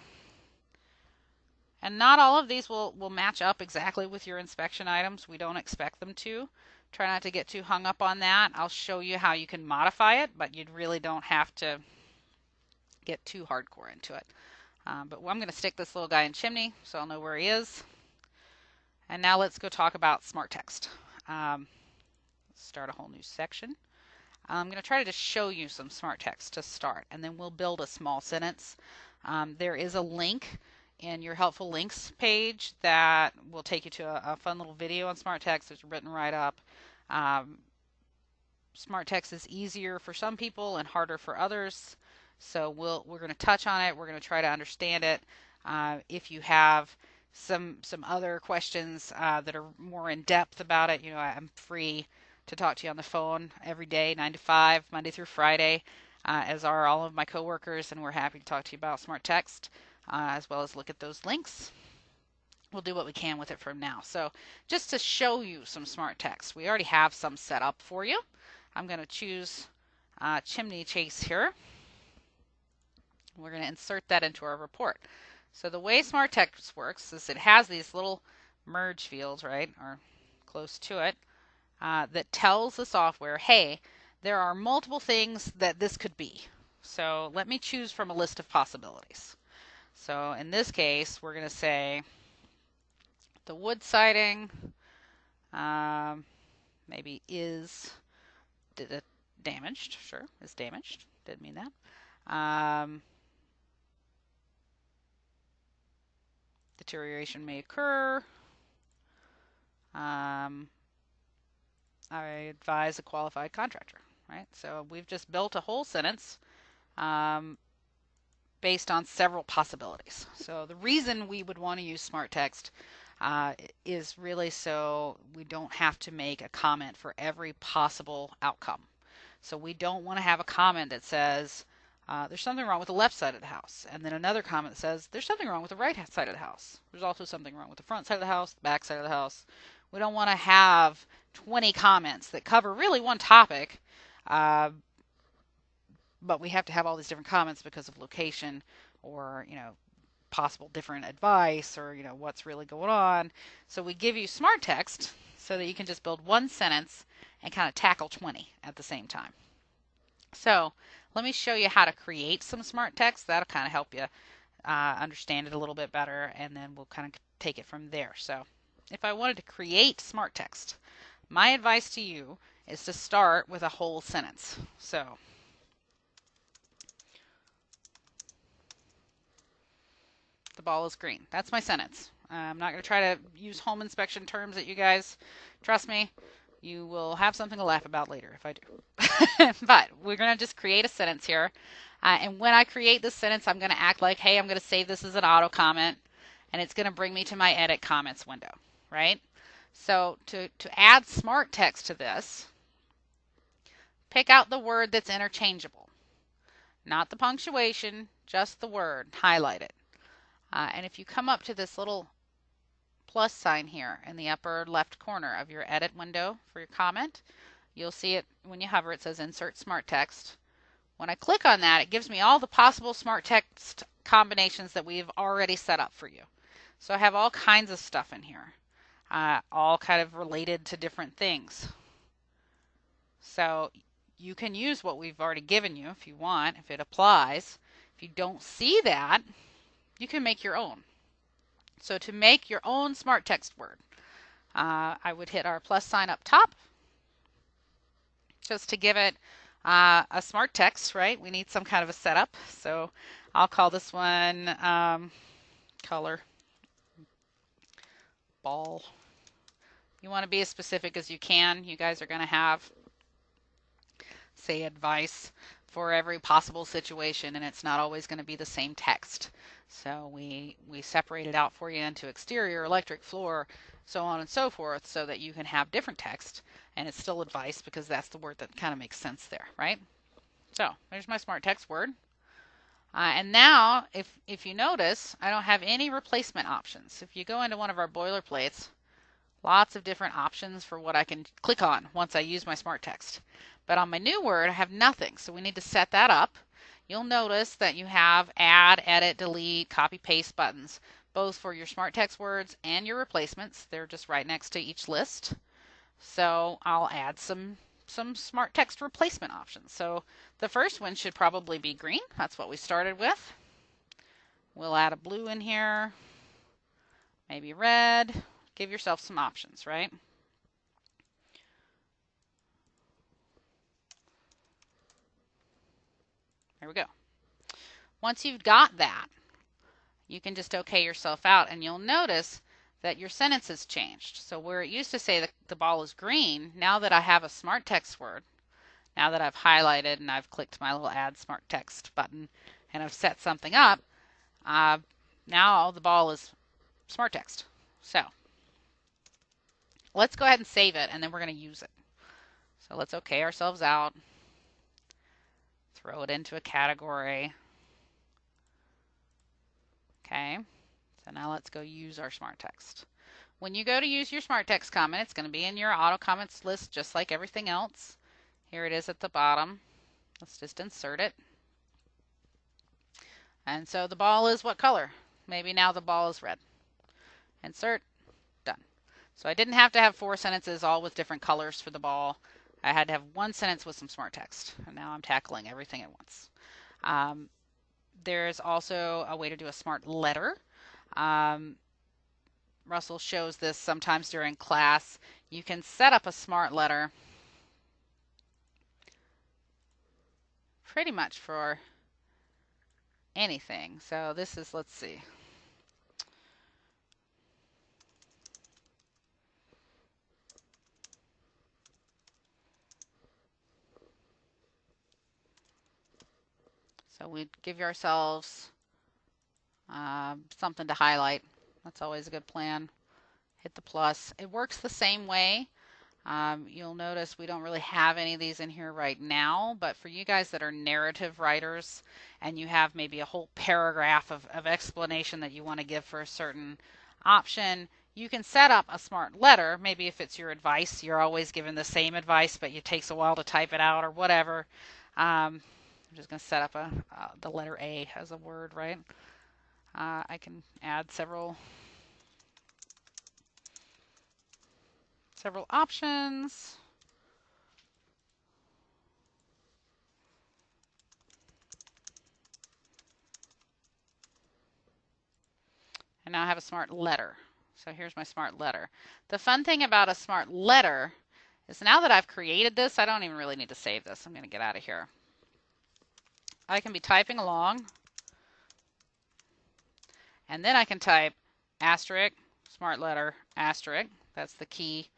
A: And not all of these will match up exactly with your inspection items. We don't expect them to. Try not to get too hung up on that. I'll show you how you can modify it, but you really don't have to get too hardcore into it. But I'm going to stick this little guy in chimney so I'll know where he is. And now let's go talk about smart text. Start a whole new section. I'm going to try to just show you some smart text to start, and then we'll build a small sentence. There is a link in your helpful links page that will take you to a fun little video on smart text. It's written right up. Smart text is easier for some people and harder for others. So we're going to touch on it. We're going to try to understand it. If you have some other questions that are more in depth about it, I'm free to talk to you on the phone every day, 9 to 5, Monday through Friday, as are all of my coworkers, and we're happy to talk to you about smart text, as well as look at those links. We'll do what we can with it from now. So just to show you some smart text, we already have some set up for you. I'm going to choose Chimney Chase here. We're going to insert that into our report. So the way smart text works is it has these little merge fields, right, or close to it, that tells the software, hey, there are multiple things that this could be. So let me choose from a list of possibilities. So in this case, we're going to say the wood siding maybe is damaged. Sure, is damaged. Didn't mean that. Deterioration may occur. I advise a qualified contractor, right? So we've just built a whole sentence based on several possibilities. So the reason we would want to use smart text is really so we don't have to make a comment for every possible outcome. So we don't want to have a comment that says, there's something wrong with the left side of the house. And then another comment that says, there's something wrong with the right side of the house. There's also something wrong with the front side of the house, the back side of the house. We don't want to have 20 comments that cover really one topic, but we have to have all these different comments because of location or, possible different advice or, what's really going on. So we give you smart text so that you can just build one sentence and kind of tackle 20 at the same time. So let me show you how to create some smart text. That'll kind of help you understand it a little bit better, and then we'll kind of take it from there. So if I wanted to create smart text, my advice to you is to start with a whole sentence. So the ball is green. That's my sentence. I'm not going to try to use home inspection terms that you guys, trust me, you will have something to laugh about later if I do. But we're going to just create a sentence here. And when I create this sentence, I'm going to act like, hey, I'm going to save this as an auto comment, and it's going to bring me to my edit comments window, right? So to add smart text to this, pick out the word that's interchangeable. Not the punctuation, just the word. Highlight it. And if you come up to this little plus sign here in the upper left corner of your edit window for your comment, you'll see it when you hover. It says insert smart text. When I click on that, it gives me all the possible smart text combinations that we've already set up for you. So I have all kinds of stuff in here, all kind of related to different things. So you can use what we've already given you if you want, if it applies. If you don't see that, you can make your own. So to make your own smart text word, I would hit our plus sign up top just to give it a smart text, right? We need some kind of a setup. So I'll call this one color ball. You want to be as specific as you can. You guys are going to have, say, advice for every possible situation, and it's not always going to be the same text. So we separate it out for you into exterior, electric, floor, so on and so forth, so that you can have different text, and it's still advice because that's the word that kind of makes sense there, right? So there's my smart text word. And now, if you notice, I don't have any replacement options. If you go into one of our boilerplates, lots of different options for what I can click on once I use my smart text. But on my new word, I have nothing, so we need to set that up. You'll notice that you have add, edit, delete, copy, paste buttons, both for your smart text words and your replacements. They're just right next to each list. So I'll add some smart text replacement options. So the first one should probably be green. That's what we started with. We'll add a blue in here, maybe red. Give yourself some options, right? There we go. Once you've got that, you can just OK yourself out, and you'll notice that your sentence has changed. So where it used to say that the ball is green, now that I have a smart text word, now that I've highlighted and I've clicked my little add smart text button and I've set something up, now the ball is smart text. So let's go ahead and save it, and then we're going to use it. So let's OK ourselves out. Throw it into a category. Okay, so now let's go use our smart text. When you go to use your smart text comment, it's going to be in your auto comments list just like everything else. Here it is at the bottom. Let's just insert it. And so the ball is what color? Maybe now the ball is red. Insert, done. So I didn't have to have 4 sentences all with different colors for the ball. I had to have 1 sentence with some smart text. And now I'm tackling everything at once. There's also a way to do a smart letter. Russell shows this sometimes during class. You can set up a smart letter pretty much for anything. So this is, let's see. So we give ourselves something to highlight. That's always a good plan. Hit the plus. It works the same way. You'll notice we don't really have any of these in here right now, but for you guys that are narrative writers and you have maybe a whole paragraph of explanation that you want to give for a certain option, you can set up a smart letter. Maybe if it's your advice, you're always given the same advice, but it takes a while to type it out or whatever. I'm just going to set up the letter A as a word, right? I can add several options. And now I have a smart letter. So here's my smart letter. The fun thing about a smart letter is now that I've created this, I don't even really need to save this. I'm going to get out of here. I can be typing along, and then I can type asterisk, smart letter, asterisk. That's the key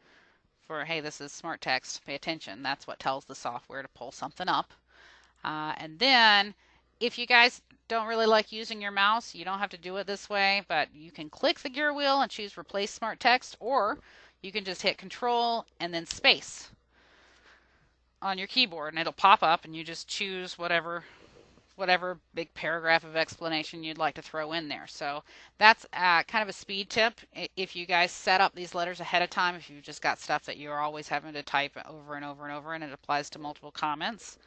A: for, hey, this is smart text. Pay attention. That's what tells the software to pull something up. And then if you guys don't really like using your mouse, you don't have to do it this way, but you can click the gear wheel and choose replace smart text, or you can just hit control and then space on your keyboard and it'll pop up and you just choose whatever big paragraph of explanation you'd like to throw in there. So that's kind of a speed tip. If you guys set up these letters ahead of time, if you've just got stuff that you're always having to type over and over and over and it applies to multiple comments,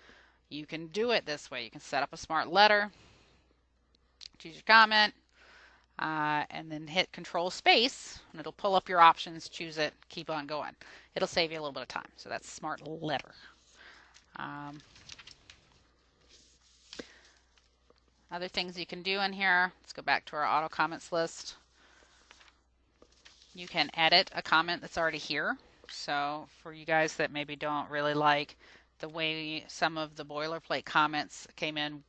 A: you can do it this way. You can set up a smart letter, choose your comment, and then hit control space and it'll pull up your options, choose it, keep on going. It'll save you a little bit of time. So that's smart letter. Other things you can do in here, let's go back to our auto comments list. You can edit a comment that's already here. So for you guys that maybe don't really like the way some of the boilerplate comments came in,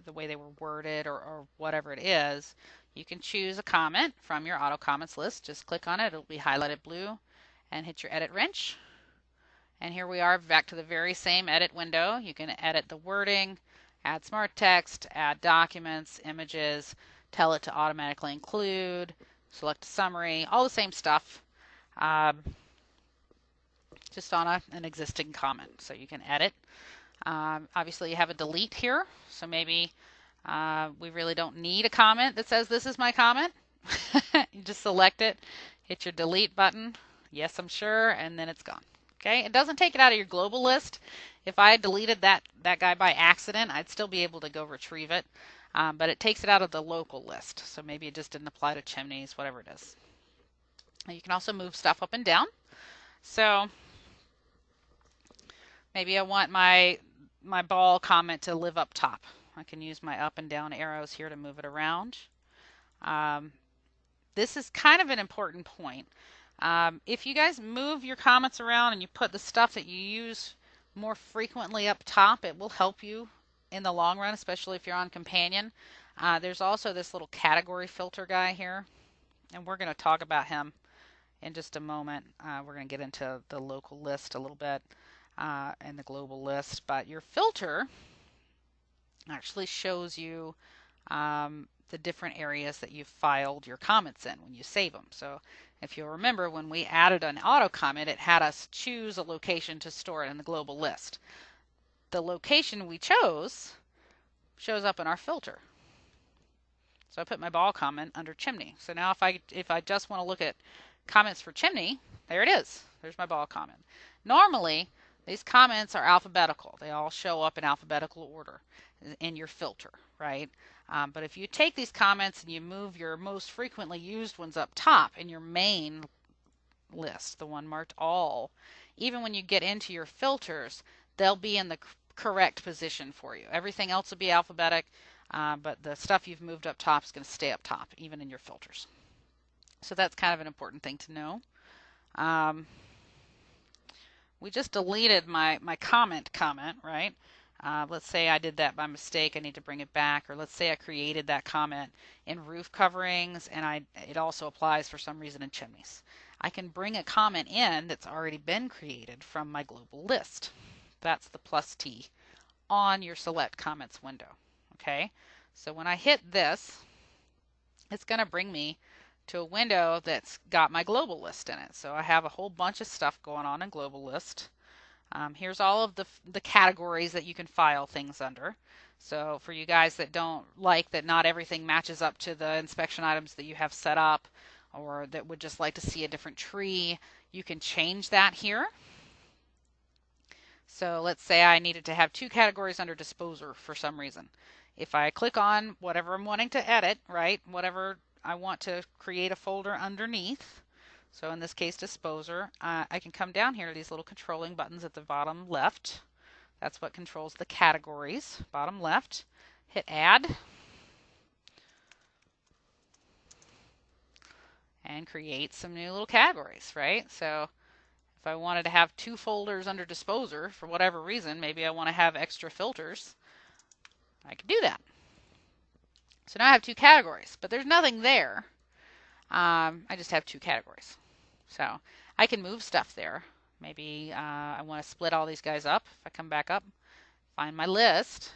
A: the way they were worded or whatever it is, you can choose a comment from your auto comments list. Just click on it, it'll be highlighted blue, and hit your edit wrench. And here we are back to the very same edit window. You can edit the wording, add smart text, add documents, images, tell it to automatically include, select a summary, all the same stuff, just on an existing comment. So you can edit. Obviously you have a delete here, so maybe we really don't need a comment that says this is my comment. You just select it, hit your delete button, yes I'm sure, and then it's gone. Okay, it doesn't take it out of your global list. If I deleted that guy by accident, I'd still be able to go retrieve it, but it takes it out of the local list. So maybe it just didn't apply to chimneys, whatever it is. You can also move stuff up and down. So maybe I want my ball comment to live up top. I can use my up and down arrows here to move it around. This is kind of an important point. If you guys move your comments around and you put the stuff that you use more frequently up top, it will help you in the long run, especially if you're on Companion. There's also this little category filter guy here, and we're going to talk about him in just a moment. We're going to get into the local list a little bit and the global list, but your filter actually shows you the different areas that you've filed your comments in when you save them. So if you'll remember, when we added an auto comment, it had us choose a location to store it in the global list. The location we chose shows up in our filter. So I put my ball comment under chimney. So now if I just want to look at comments for chimney, there it is. There's my ball comment. Normally, these comments are alphabetical. They all show up in alphabetical order in your filter, right? But if you take these comments and you move your most frequently used ones up top in your main list, the one marked all, even when you get into your filters, they'll be in the correct position for you. Everything else will be alphabetic, but the stuff you've moved up top is going to stay up top, even in your filters. So that's kind of an important thing to know. We just deleted my comment, right? Let's say I did that by mistake. I need to bring it back. Or let's say I created that comment in roof coverings, and it also applies for some reason in chimneys. I can bring a comment in that's already been created from my global list. That's the plus T on your select comments window. Okay, so when I hit this, it's going to bring me to a window that's got my global list in it. So I have a whole bunch of stuff going on in global list. Here's all of the categories that you can file things under. So for you guys that don't like that not everything matches up to the inspection items that you have set up, or that would just like to see a different tree, you can change that here. So let's say I needed to have 2 categories under disposer for some reason. If I click on whatever I'm wanting to edit, right, whatever I want to create a folder underneath, so in this case disposer, I can come down here to these little controlling buttons at the bottom left. That's what controls the categories, bottom left. Hit add. and create some new little categories, right? So if I wanted to have 2 folders under disposer for whatever reason, maybe I want to have extra filters, I can do that. So now I have 2 categories, but there's nothing there. I just have 2 categories. So I can move stuff there. Maybe I want to split all these guys up. If I come back up, find my list.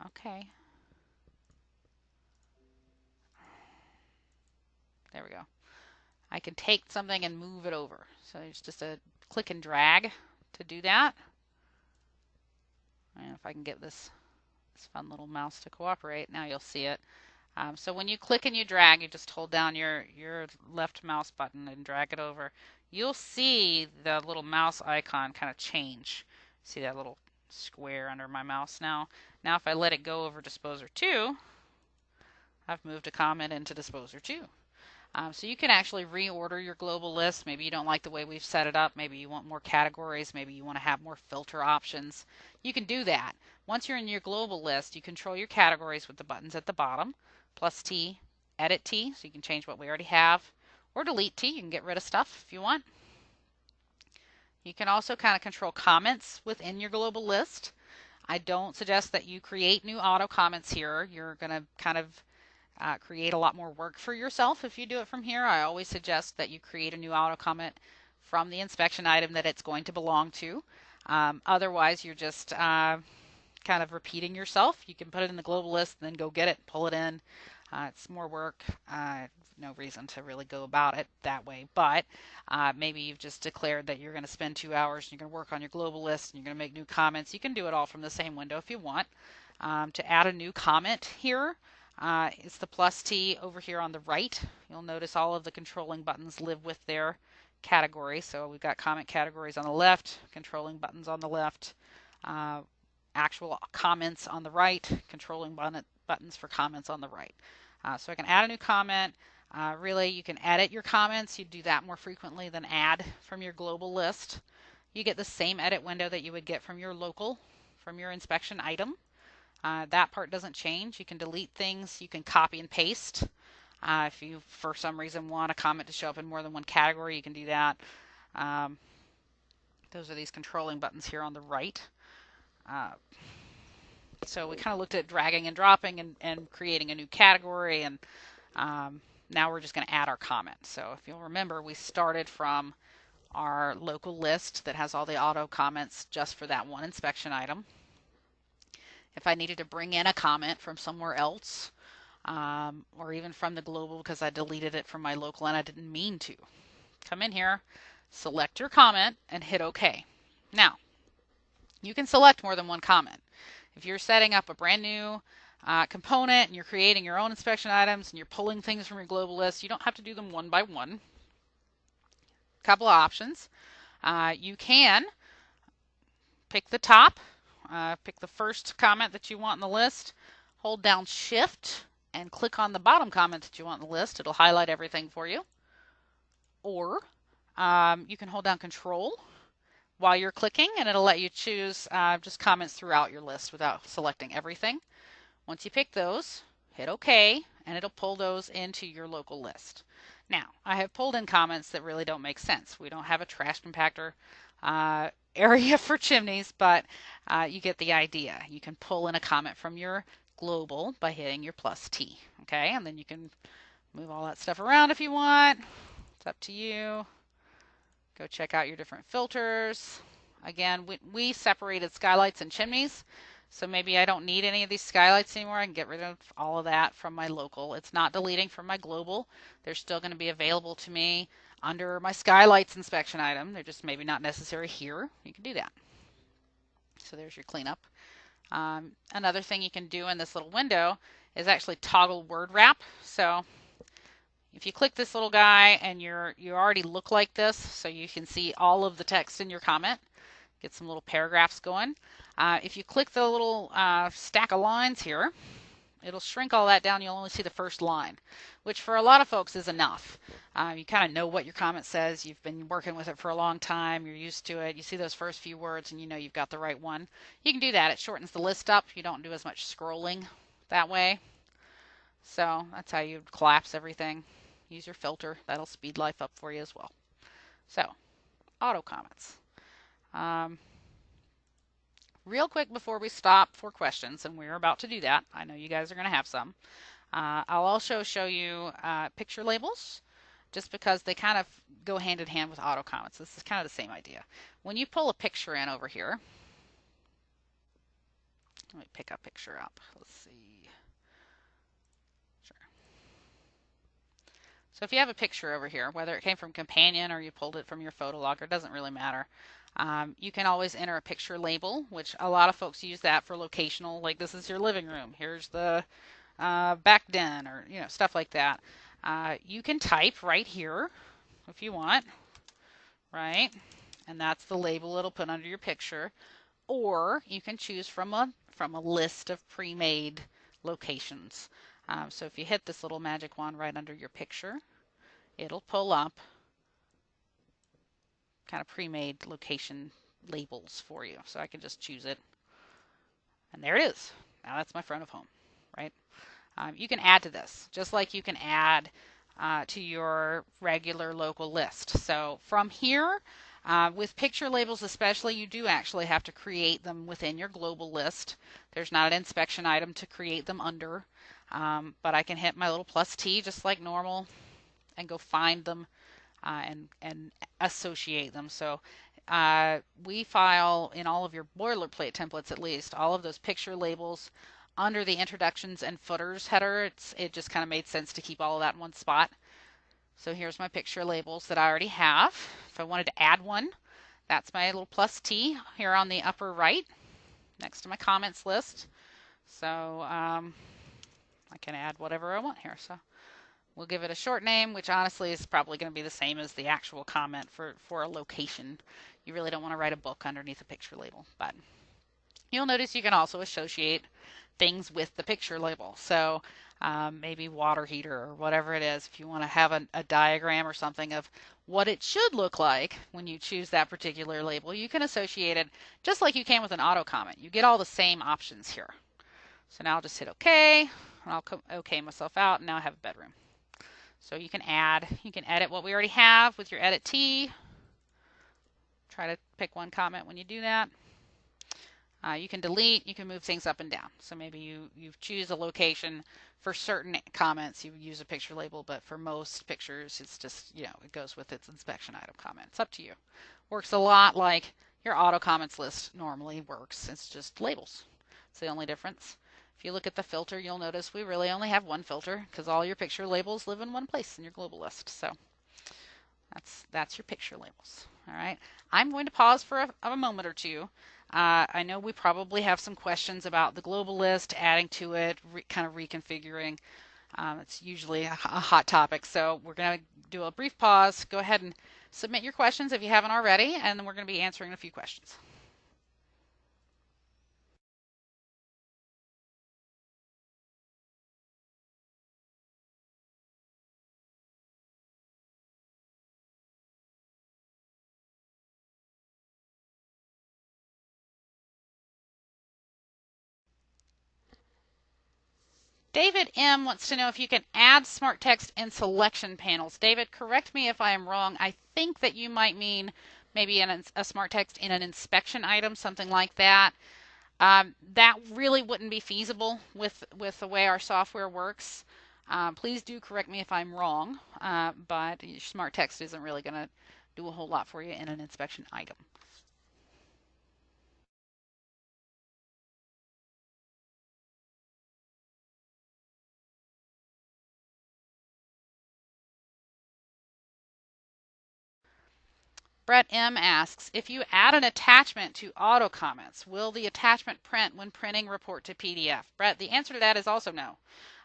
A: Okay. There we go. I can take something and move it over. So there's just a click and drag to do that. And if I can get this fun little mouse to cooperate, now you'll see it. So when you click and you drag, you just hold down your left mouse button and drag it over. You'll see the little mouse icon kind of change. See that little square under my mouse now? Now if I let it go over Disposer 2, I've moved a comment into Disposer 2. So you can actually reorder your global list. Maybe you don't like the way we've set it up. Maybe you want more categories. Maybe you want to have more filter options. You can do that. Once you're in your global list, you control your categories with the buttons at the bottom. Plus T, Edit T, so you can change what we already have. Or Delete T, you can get rid of stuff if you want. You can also kind of control comments within your global list. I don't suggest that you create new auto comments here. You're going to kind of create a lot more work for yourself if you do it from here. I always suggest that you create a new auto comment from the inspection item that it's going to belong to. Otherwise, you're just kind of repeating yourself. You can put it in the global list and then go get it, pull it in. It's more work. No reason to really go about it that way. But maybe you've just declared that you're going to spend 2 hours and you're going to work on your global list and you're going to make new comments. You can do it all from the same window if you want. To add a new comment here, it's the plus T over here on the right. You'll notice all of the controlling buttons live with their category. So we've got comment categories on the left, controlling buttons on the left, actual comments on the right, controlling buttons for comments on the right. So I can add a new comment. Really, you can edit your comments. You do that more frequently than add from your global list. You get the same edit window that you would get from your local, from your inspection item. That part doesn't change. You can delete things. You can copy and paste. If you, for some reason, want a comment to show up in more than one category, you can do that. Those are these controlling buttons here on the right. So we kind of looked at dragging and dropping and creating a new category, and now we're just going to add our comment. So if you'll remember, we started from our local list that has all the auto comments just for that one inspection item. If I needed to bring in a comment from somewhere else, or even from the global because I deleted it from my local and I didn't mean to, come in here, select your comment, and hit OK. Now, you can select more than one comment. If you're setting up a brand new component and you're creating your own inspection items and you're pulling things from your global list, you don't have to do them one by one. A couple of options. You can pick the top, pick the first comment that you want in the list, hold down Shift and click on the bottom comment that you want in the list. It'll highlight everything for you. Or you can hold down Control while you're clicking and it'll let you choose just comments throughout your list without selecting everything. Once you pick those, hit OK and it'll pull those into your local list. Now, I have pulled in comments that really don't make sense. We don't have a trash compactor area for chimneys, but you get the idea. You can pull in a comment from your global by hitting your plus T. Okay, and then you can move all that stuff around if you want. It's up to you. Go check out your different filters. Again, we separated skylights and chimneys, so maybe I don't need any of these skylights anymore. I can get rid of all of that from my local. It's not deleting from my global. They're still going to be available to me under my skylights inspection item. They're just maybe not necessary here. You can do that. So there's your cleanup. Another thing you can do in this little window is actually toggle word wrap. So if you click this little guy and you already look like this, so you can see all of the text in your comment, get some little paragraphs going. If you click the little stack of lines here, it'll shrink all that down. You'll only see the first line, which for a lot of folks is enough. You kind of know what your comment says. You've been working with it for a long time. You're used to it. You see those first few words and you know you've got the right one. You can do that. It shortens the list up. You don't do as much scrolling that way. So that's how you collapse everything. Use your filter. That'll speed life up for you as well. So, auto comments. Um, Real quick before we stop for questions, and we're about to do that. I know you guys are going to have some. I'll also show you picture labels, just because they kind of go hand in hand with auto comments. This is kind of the same idea. When you pull a picture in over here, let me pick a picture up. Let's see. Sure. So if you have a picture over here, whether it came from Companion or you pulled it from your photo logger, it doesn't really matter. You can always enter a picture label, which a lot of folks use that for locational, like this is your living room, here's the back den, or stuff like that. You can type right here if you want, right? And that's the label it'll put under your picture. Or you can choose from a list of pre-made locations. So if you hit this little magic wand right under your picture, it'll pull up kind of pre-made location labels for you. So I can just choose it. And there it is. Now that's my front of home, right? You can add to this, just like you can add to your regular local list. So from here, with picture labels especially, you do actually have to create them within your global list. There's not an inspection item to create them under, but I can hit my little plus T just like normal and go find them and associate them. So we file in all of your boilerplate templates, at least, all of those picture labels under the introductions and footers header. It just kind of made sense to keep all of that in one spot. So here's my picture labels that I already have. If I wanted to add one, that's my little plus T here on the upper right next to my comments list. So I can add whatever I want here. So we'll give it a short name, which honestly is probably going to be the same as the actual comment for a location. You really don't want to write a book underneath a picture label, but you'll notice you can also associate things with the picture label. So maybe water heater or whatever it is, if you want to have a diagram or something of what it should look like when you choose that particular label, you can associate it just like you can with an auto comment. You get all the same options here. So now I'll just hit OK, and I'll OK myself out, and now I have a bedroom. So you can edit what we already have with your edit T. Try to pick one comment when you do that. You can delete, you can move things up and down. So maybe you choose a location for certain comments, you use a picture label, but for most pictures, it's just, it goes with its inspection item comment. It's up to you. Works a lot like your auto comments list normally works. It's just labels. It's the only difference. If you look at the filter, you'll notice we really only have one filter because all your picture labels live in one place in your global list. So that's your picture labels. All right. I'm going to pause for a moment or two. I know we probably have some questions about the global list, adding to it, kind of reconfiguring. It's usually a hot topic. So we're going to do a brief pause. Go ahead and submit your questions if you haven't already, and then we're going to be answering a few questions. David M. wants to know if you can add smart text in selection panels. David, correct me if I am wrong. I think that you might mean maybe a smart text in an inspection item, something like that. That really wouldn't be feasible with the way our software works. Please do correct me if I'm wrong, but smart text isn't really going to do a whole lot for you in an inspection item. Brett M. asks, if you add an attachment to auto comments, will the attachment print when printing report to PDF? Brett, the answer to that is also no.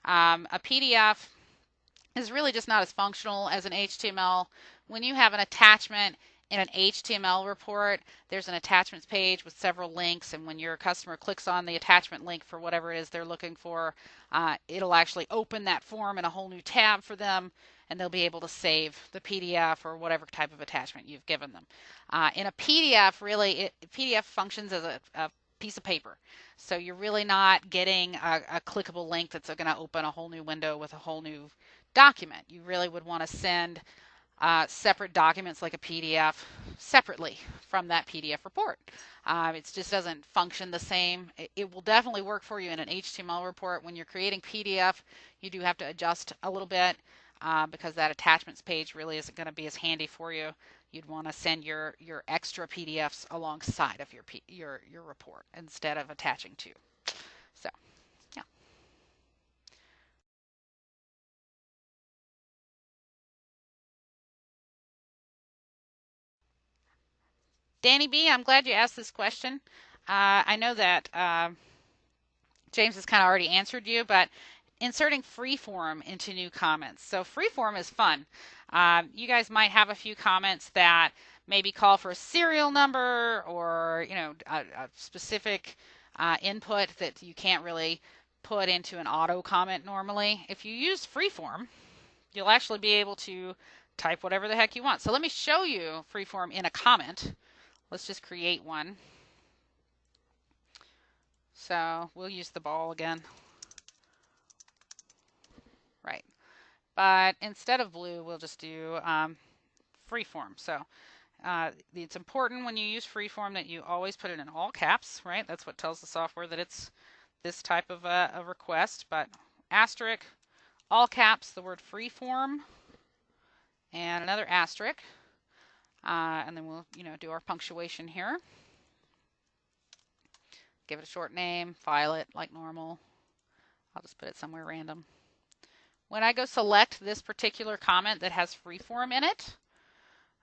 A: A PDF is really just not as functional as an HTML. When you have an attachment in an HTML report, there's an attachments page with several links, and when your customer clicks on the attachment link for whatever it is they're looking for, it'll actually open that form in a whole new tab for them, and they'll be able to save the PDF or whatever type of attachment you've given them. In a PDF, really, PDF functions as a piece of paper. So you're really not getting a clickable link that's going to open a whole new window with a whole new document. You really would want to send separate documents like a PDF separately from that PDF report. It just doesn't function the same. It will definitely work for you in an HTML report. When you're creating PDF, you do have to adjust a little bit because that attachments page really isn't going to be as handy for you. You'd want to send your extra PDFs alongside of your report instead of attaching to. So, yeah. Danny B, I'm glad you asked this question. I know that James has kind of already answered you, but inserting freeform into new comments. So freeform is fun. You guys might have a few comments that maybe call for a serial number or a specific input that you can't really put into an auto comment normally. If you use freeform, you'll actually be able to type whatever the heck you want. So let me show you freeform in a comment. Let's just create one. So we'll use the ball again. Right. But instead of blue, we'll just do freeform. So it's important when you use freeform that you always put it in all caps, right? That's what tells the software that it's this type of a request. But asterisk, all caps, the word freeform, and another asterisk. And then we'll do our punctuation here. Give it a short name, file it like normal. I'll just put it somewhere random. When I go select this particular comment that has freeform in it,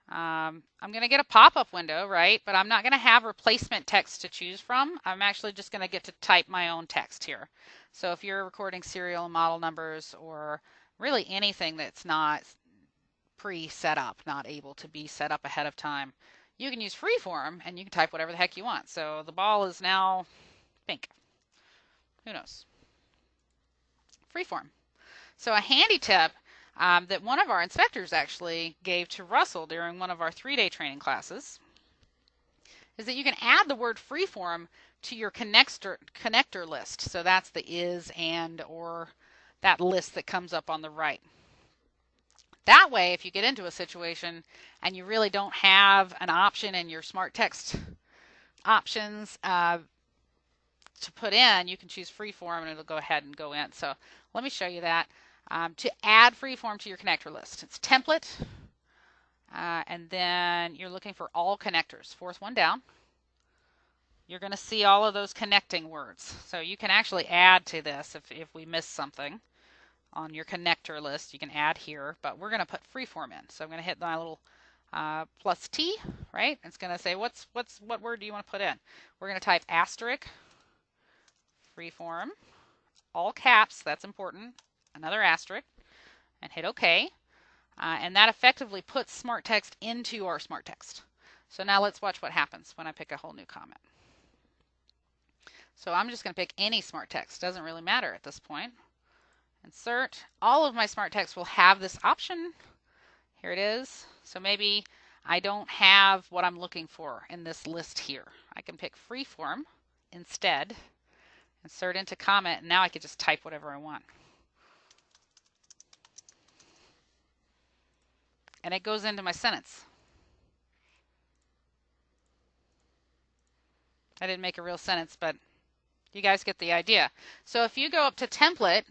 A: I'm going to get a pop-up window, right? But I'm not going to have replacement text to choose from. I'm actually just going to get to type my own text here. So if you're recording serial and model numbers or really anything that's not pre-set up, not able to be set up ahead of time, you can use freeform and you can type whatever the heck you want. So the ball is now pink. Who knows? Freeform. So a handy tip that one of our inspectors actually gave to Russell during one of our 3-day training classes is that you can add the word freeform to your connector list. So that's the is, and, or that list that comes up on the right. That way, if you get into a situation and you really don't have an option in your smart text options to put in, you can choose freeform and it'll go ahead and go in. So let me show you that. To add freeform to your connector list, it's template, and then you're looking for all connectors. Fourth one down. You're going to see all of those connecting words. So you can actually add to this if we miss something on your connector list. You can add here, but we're going to put freeform in. So I'm going to hit my little plus T, right? It's going to say what word do you want to put in? We're going to type asterisk freeform, all caps. That's important. Another asterisk, and hit OK. And that effectively puts smart text into our smart text. So now let's watch what happens when I pick a whole new comment. So I'm just going to pick any smart text. Doesn't really matter at this point. Insert. All of my smart text will have this option. Here it is. So maybe I don't have what I'm looking for in this list here. I can pick freeform instead. Insert into comment, and now I can just type whatever I want. And it goes into my sentence. I didn't make a real sentence, but you guys get the idea. So if you go up to template,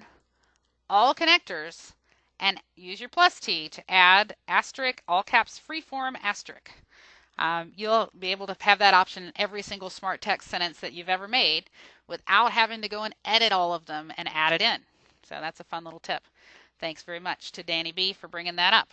A: all connectors, and use your plus T to add asterisk, all caps, freeform, asterisk, you'll be able to have that option in every single smart text sentence that you've ever made without having to go and edit all of them and add it in. So that's a fun little tip. Thanks very much to Danny B for bringing that up.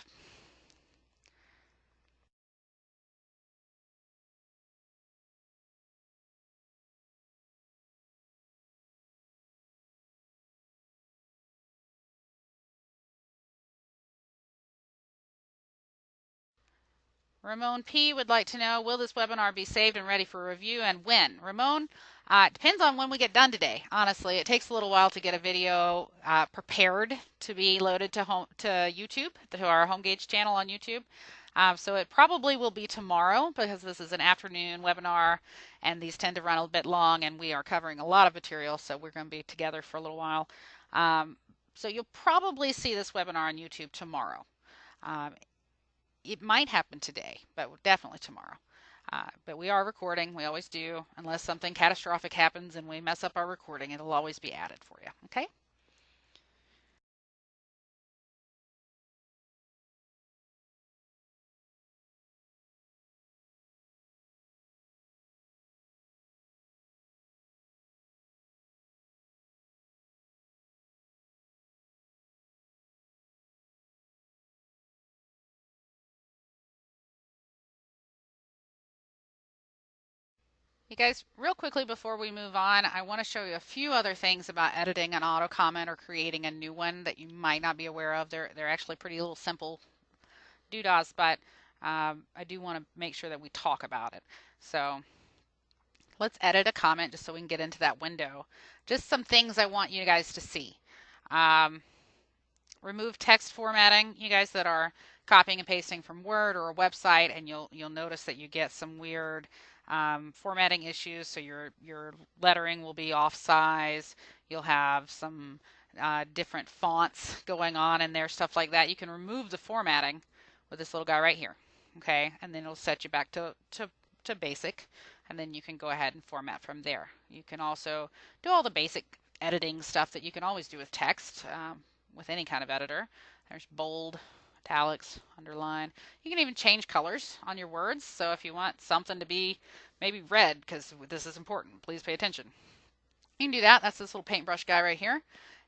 A: Ramon P. would like to know, will this webinar be saved and ready for review, and when? Ramon, it depends on when we get done today. Honestly, it takes a little while to get a video prepared to be loaded to YouTube, to our HomeGauge channel on YouTube. So it probably will be tomorrow because this is an afternoon webinar and these tend to run a bit long and we are covering a lot of material, so we're going to be together for a little while. So you'll probably see this webinar on YouTube tomorrow. Um, it might happen today, but definitely tomorrow. But we are recording. We always do. Unless something catastrophic happens and we mess up our recording, it'll always be added for you. Okay? You guys, real quickly before we move on, I want to show you a few other things about editing an auto comment or creating a new one that you might not be aware of. They're actually pretty little simple doodahs, but I do want to make sure that we talk about it. So let's edit a comment just so we can get into that window. Just some things I want you guys to see. Um, Remove text formatting, you guys that are copying and pasting from Word or a website, and you'll notice that you get some weird formatting issues. So your lettering will be off size. You'll have some different fonts going on in there, stuff like that. You can remove the formatting with this little guy right here, okay, and then it'll set you back to basic, and then you can go ahead and format from there. You can also do all the basic editing stuff that you can always do with text. With any kind of editor. There's bold, italics, underline. You can even change colors on your words. So if you want something to be maybe red, because this is important, please pay attention. You can do that. That's this little paintbrush guy right here.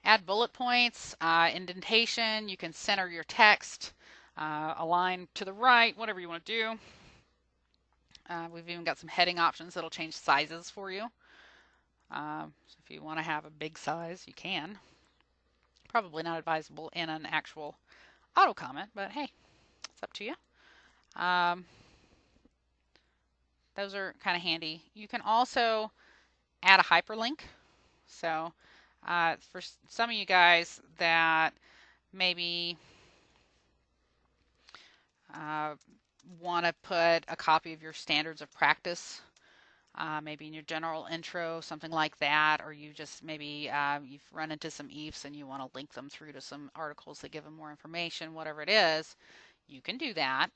A: Add bullet points, indentation. You can center your text, align to the right, whatever you want to do. We've even got some heading options that'll change sizes for you. So if you want to have a big size, you can. Probably not advisable in an actual auto comment, but hey, it's up to you. Those are kind of handy. You can also add a hyperlink. So for some of you guys that maybe want to put a copy of your standards of practice maybe in your general intro, something like that, or you just maybe you've run into some EIFs and you want to link them through to some articles that give them more information, whatever it is, you can do that.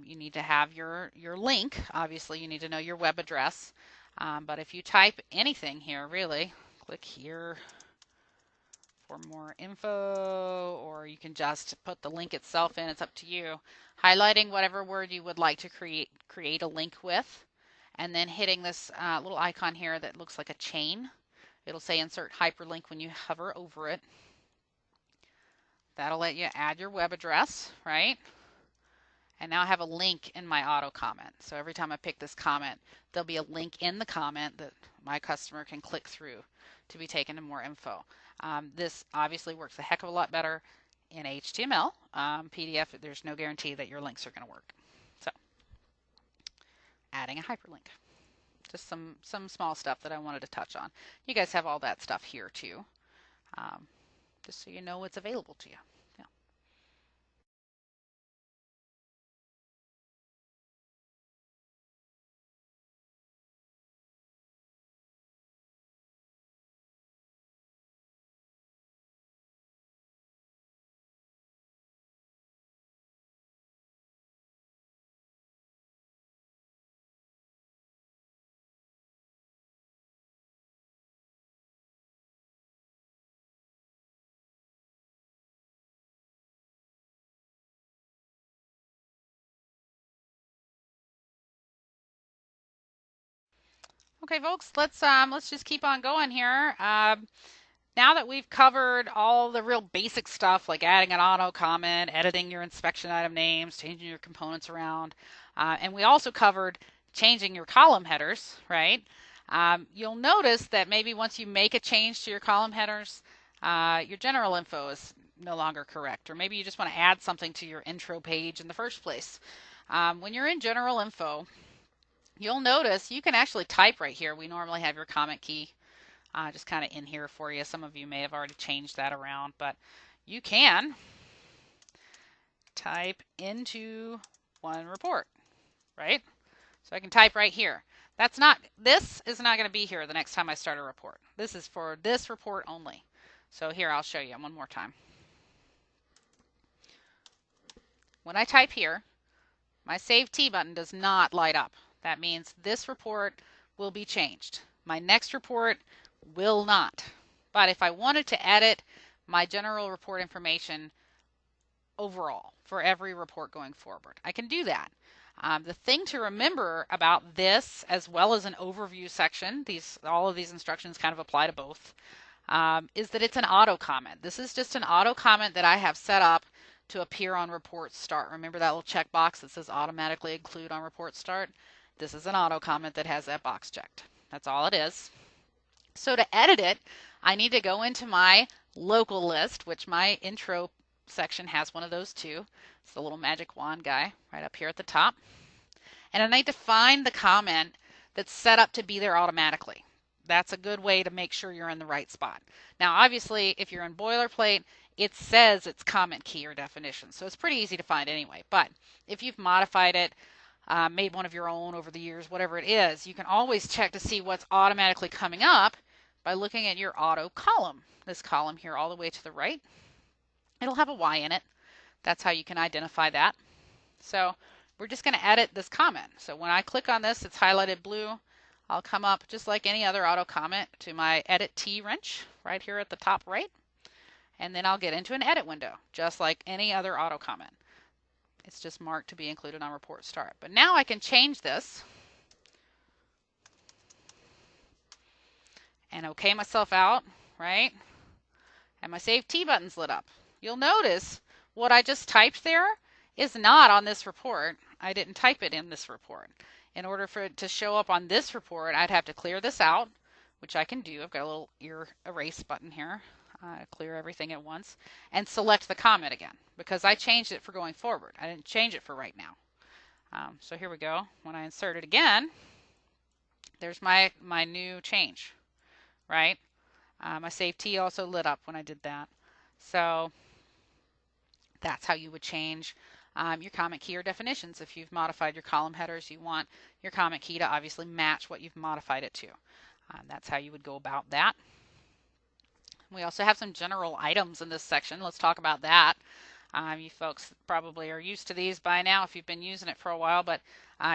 A: You need to have your link. Obviously, you need to know your web address. But if you type anything here, really, click here for more info, or you can just put the link itself in. It's up to you. Highlighting whatever word you would like to create a link with, and then hitting this little icon here that looks like a chain. It'll say insert hyperlink when you hover over it. That'll let you add your web address, right? And now I have a link in my auto comment. So every time I pick this comment, there'll be a link in the comment that my customer can click through to be taken to more info. This obviously works a heck of a lot better in HTML. PDF, there's no guarantee that your links are going to work. So adding a hyperlink. Just some small stuff that I wanted to touch on. You guys have all that stuff here too, just so you know what's available to you. Yeah. Okay, folks, let's just keep on going here. Now that we've covered all the real basic stuff like adding an auto comment, editing your inspection item names, changing your components around, and we also covered changing your column headers, right? You'll notice that maybe once you make a change to your column headers, your general info is no longer correct, or maybe you just want to add something to your intro page in the first place. When you're in general info, you'll notice you can actually type right here. We normally have your comment key just kind of in here for you. Some of you may have already changed that around, but you can type into one report, right? So I can type right here. This is not going to be here the next time I start a report. This is for this report only. So here, I'll show you one more time. When I type here, my Save T button does not light up. That means this report will be changed. My next report will not. But if I wanted to edit my general report information overall for every report going forward, I can do that. The thing to remember about this, as well as an overview section, all of these instructions kind of apply to both, is that it's an auto comment. This is just an auto comment that I have set up to appear on report start. Remember that little checkbox that says automatically include on report start? This is an auto comment that has that box checked. That's all it is. So to edit it, I need to go into my local list, which my intro section has one of those too. It's the little magic wand guy right up here at the top. And I need to find the comment that's set up to be there automatically. That's a good way to make sure you're in the right spot. Now, obviously, if you're in boilerplate, it says it's comment key or definition, so it's pretty easy to find anyway. But if you've modified it, made one of your own over the years, whatever it is, you can always check to see what's automatically coming up by looking at your auto column. This column here all the way to the right, it'll have a Y in it. That's how you can identify that. So we're just going to edit this comment. So when I click on this, it's highlighted blue. I'll come up just like any other auto comment to my Edit T wrench right here at the top right. And then I'll get into an edit window, just like any other auto comment. It's just marked to be included on report start. But now I can change this and OK myself out, right? And my Save T button's lit up. You'll notice what I just typed there is not on this report. I didn't type it in this report. In order for it to show up on this report, I'd have to clear this out, which I can do. I've got a little erase button here. Clear everything at once, and select the comment again, because I changed it for going forward. I didn't change it for right now. So here we go. When I insert it again, there's my new change, right? My Save T also lit up when I did that. So that's how you would change your comment key or definitions. If you've modified your column headers, you want your comment key to obviously match what you've modified it to. That's how you would go about that. We also have some general items in this section. Let's talk about that. You folks probably are used to these by now if you've been using it for a while, but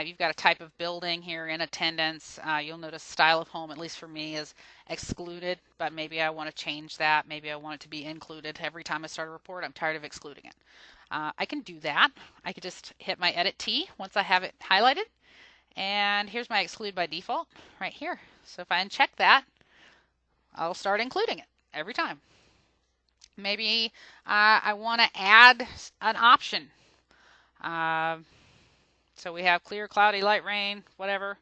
A: you've got a type of building here in attendance. You'll notice style of home, at least for me, is excluded, but maybe I want to change that. Maybe I want it to be included. Every time I start a report, I'm tired of excluding it. I can do that. I could just hit my Edit T once I have it highlighted, and here's my exclude by default right here. So if I uncheck that, I'll start including it every time. Maybe I want to add an option. So we have clear, cloudy, light rain, whatever.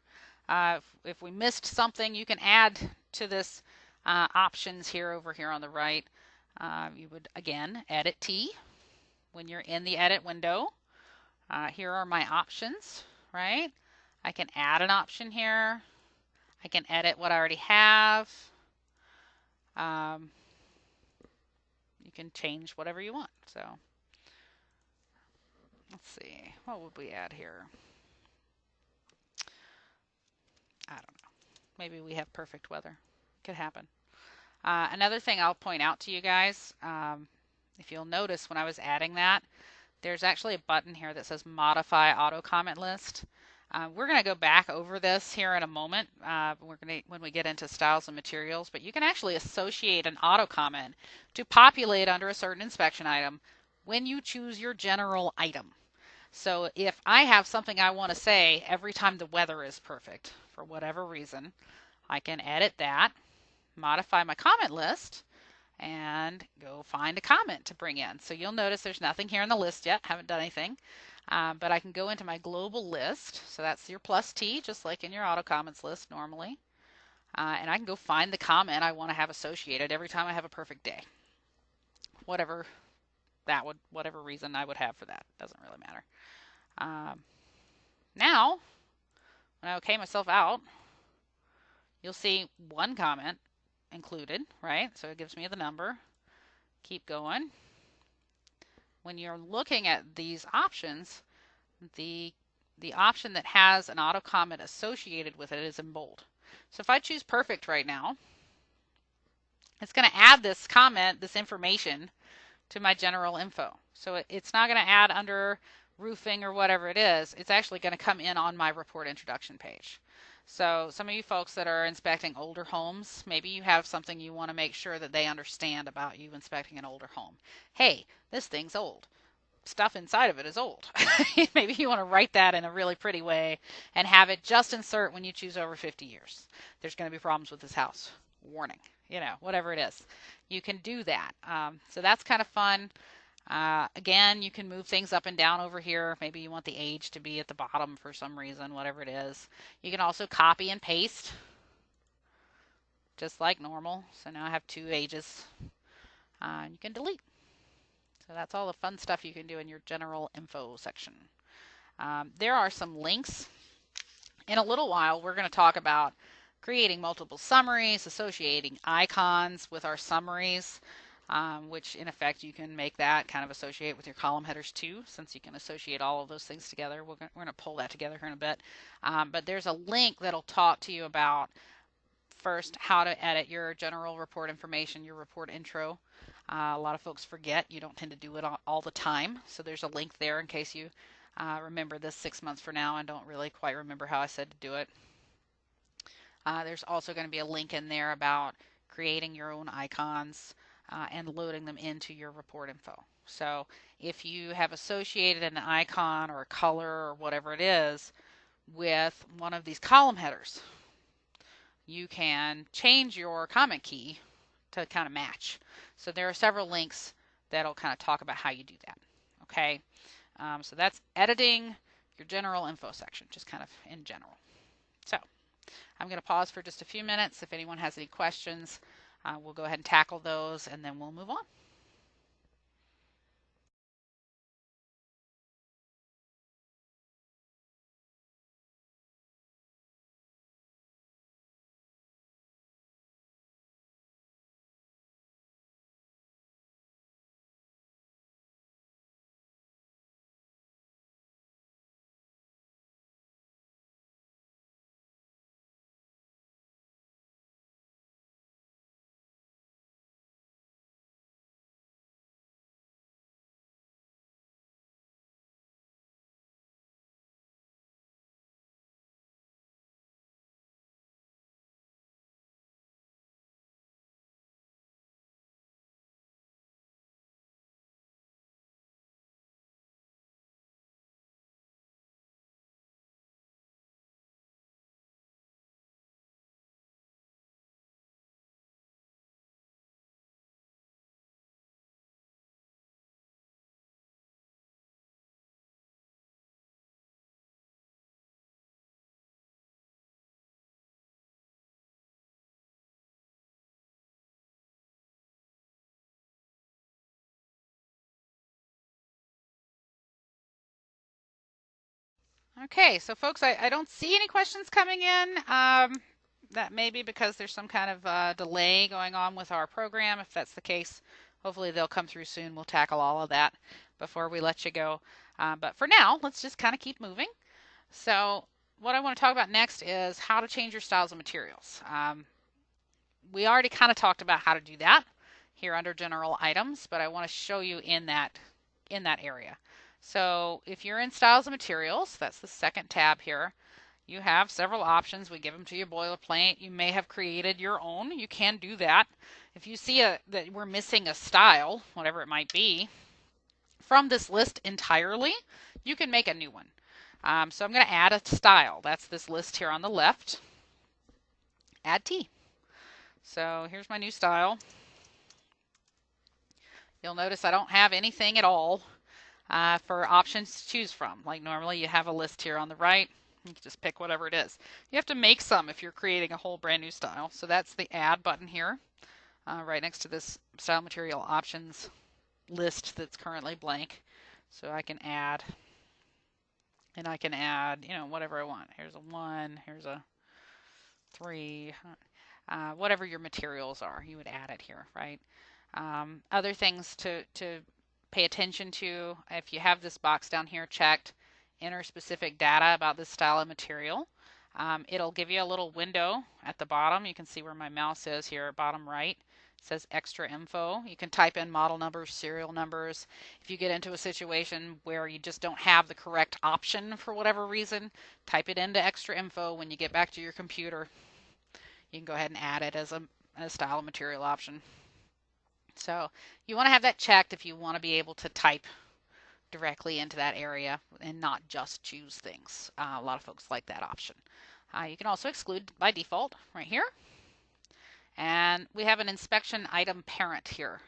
A: If we missed something, you can add to this options here over here on the right. You would, again, Edit T when you're in the edit window. Here are my options, right? I can add an option here. I can edit what I already have. You can change whatever you want. So let's see, what would we add here? I don't know. Maybe we have perfect weather. Could happen. Another thing I'll point out to you guys, if you'll notice when I was adding that, there's actually a button here that says Modify Auto Comment List. We're going to go back over this here in a moment when we get into styles and materials, but you can actually associate an auto comment to populate under a certain inspection item when you choose your general item. So if I have something I want to say every time the weather is perfect for whatever reason, I can edit that, modify my comment list, and go find a comment to bring in. So you'll notice there's nothing here in the list yet. Haven't done anything. But I can go into my global list. So that's your plus T, just like in your auto comments list normally. And I can go find the comment I want to have associated every time I have a perfect day. Whatever reason I would have for that. Doesn't really matter. Now, when I OK myself out, you'll see one comment included, right? So it gives me the number. Keep going. When you're looking at these options, the option that has an auto comment associated with it is in bold. So if I choose perfect right now, it's going to add this comment, this information, to my general info. So it's not going to add under roofing or whatever it is. It's actually going to come in on my report introduction page. So some of you folks that are inspecting older homes, maybe you have something you want to make sure that they understand about you inspecting an older home. Hey, this thing's old. Stuff inside of it is old. Maybe you want to write that in a really pretty way and have it just insert when you choose over 50 years. There's going to be problems with this house. Warning. Whatever it is. You can do that. So that's kind of fun. Again, you can move things up and down over here. Maybe you want the age to be at the bottom for some reason, whatever it is. You can also copy and paste, just like normal. So now I have 2 ages. You can delete. So that's all the fun stuff you can do in your general info section. There are some links. In a little while, we're going to talk about creating multiple summaries, associating icons with our summaries, which in effect you can make that kind of associate with your column headers too, since you can associate all of those things together. We're going to pull that together here in a bit. But there's a link that'll talk to you about first how to edit your general report information, your report intro. A lot of folks forget. You don't tend to do it all the time. So there's a link there in case you remember this 6 months from now and don't really quite remember how I said to do it. There's also going to be a link in there about creating your own icons and loading them into your report info. So if you have associated an icon or a color or whatever it is with one of these column headers, you can change your comment key to kind of match. So there are several links that'll kind of talk about how you do that. Okay, so that's editing your general info section, just kind of in general. So I'm going to pause for just a few minutes. If anyone has any questions, we'll go ahead and tackle those, and then we'll move on. Okay, so folks, I don't see any questions coming in. That may be because there's some kind of delay going on with our program. If that's the case, hopefully they'll come through soon. We'll tackle all of that before we let you go. But for now, let's just kind of keep moving. So what I want to talk about next is how to change your styles of materials. We already kind of talked about how to do that here under general items, but I want to show you in that area. So if you're in styles of materials, that's the second tab here. You have several options. We give them to you boilerplate. You may have created your own. You can do that. If you see that we're missing a style, whatever it might be, from this list entirely, you can make a new one. So I'm going to add a style. That's this list here on the left. Add T. So here's my new style. You'll notice I don't have anything at all for options to choose from. Like normally you have a list here on the right. You can just pick whatever it is. You have to make some if you're creating a whole brand new style. So that's the add button here, right next to this style material options list that's currently blank. So I can add, and I can add, whatever I want. Here's a 1, here's a 3, whatever your materials are, you would add it here, right? Other things to pay attention to, if you have this box down here checked, enter specific data about this style of material. It'll give you a little window at the bottom. You can see where my mouse is here, bottom right. It says extra info. You can type in model numbers, serial numbers. If you get into a situation where you just don't have the correct option for whatever reason, type it into extra info. When you get back to your computer, you can go ahead and add it as a style of material option. So you want to have that checked if you want to be able to type directly into that area and not just choose things. A lot of folks like that option. You can also exclude by default right here. And we have an inspection item parent here.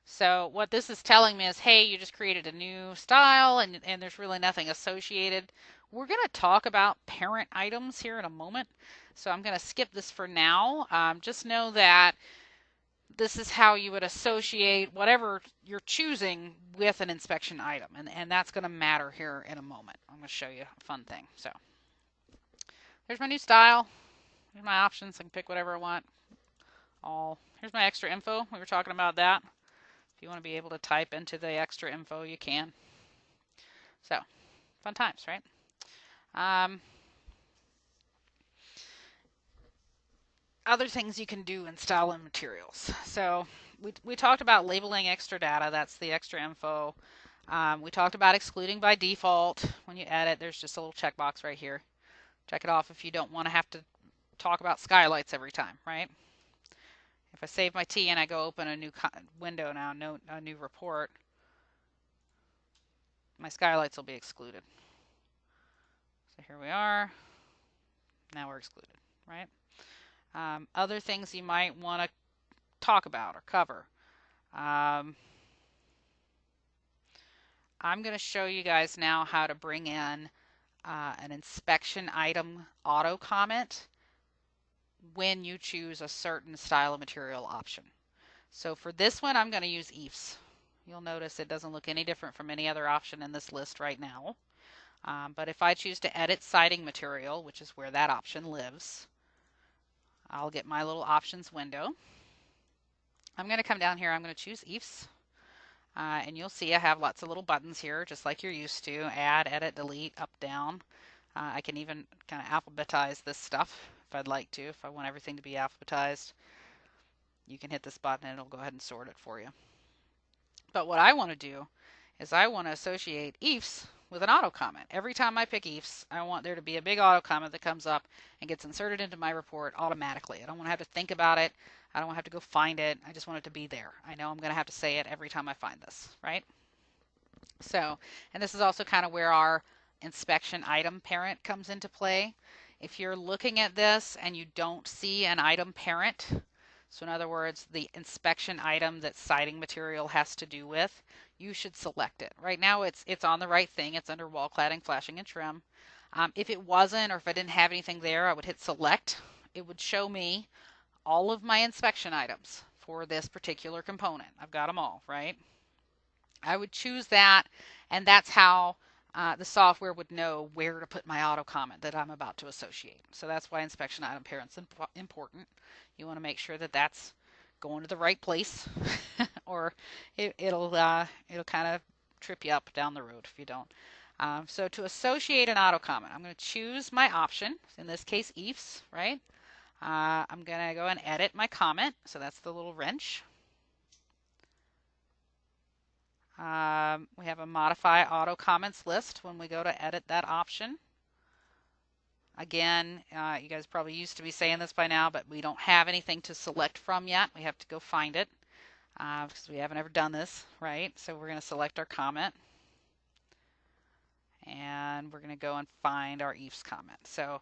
A: So what this is telling me is, hey, you just created a new style and there's really nothing associated. We're going to talk about parent items here in a moment. So I'm going to skip this for now. Just know that this is how you would associate whatever you're choosing with an inspection item. And that's going to matter here in a moment. I'm going to show you a fun thing. So there's my new style. Here's my options. I can pick whatever I want. Here's my extra info. We were talking about that. If you want to be able to type into the extra info, you can. So, fun times, right? Other things you can do in style and materials. So, we talked about labeling extra data. That's the extra info. We talked about excluding by default. When you edit, there's just a little checkbox right here. Check it off if you don't want to have to talk about skylights every time, right? If I save my T and I go open a new window now, a new report, my skylights will be excluded. So here we are. Now we're excluded, right? Other things you might want to talk about or cover. I'm going to show you guys now how to bring in an inspection item auto comment when you choose a certain style of material option. So for this one, I'm going to use EIFS. You'll notice it doesn't look any different from any other option in this list right now. But if I choose to edit siding material, which is where that option lives, I'll get my little options window. I'm going to come down here. I'm going to choose EIFS. And you'll see I have lots of little buttons here, just like you're used to. Add, edit, delete, up, down. I can even kind of alphabetize this stuff if I'd like to. If I want everything to be alphabetized, you can hit this button and it'll go ahead and sort it for you. But what I want to do is I want to associate EIFS with an auto comment. Every time I pick EIFS, I want there to be a big auto comment that comes up and gets inserted into my report automatically. I don't want to have to think about it. I don't want to have to go find it. I just want it to be there. I know I'm going to have to say it every time I find this, right? So, and this is also kind of where our inspection item parent comes into play. If you're looking at this and you don't see an item parent, so in other words, the inspection item that siding material has to do with, you should select it. Right now it's on the right thing. It's under wall cladding, flashing, and trim. If it wasn't, or if I didn't have anything there, I would hit select. It would show me all of my inspection items for this particular component. I've got them all, right? I would choose that, and that's how the software would know where to put my auto comment that I'm about to associate. So that's why inspection item parent's important. You want to make sure that that's going to the right place, or it'll kind of trip you up down the road if you don't. So to associate an auto comment, I'm going to choose my option. In this case, EIFS, right? I'm going to go and edit my comment. So that's the little wrench. We have a modify auto comments list when we go to edit that option. Again, you guys probably used to be saying this by now, but we don't have anything to select from yet. We have to go find it because we haven't ever done this, right? So we're going to select our comment. And we're going to go and find our EIFS comment. So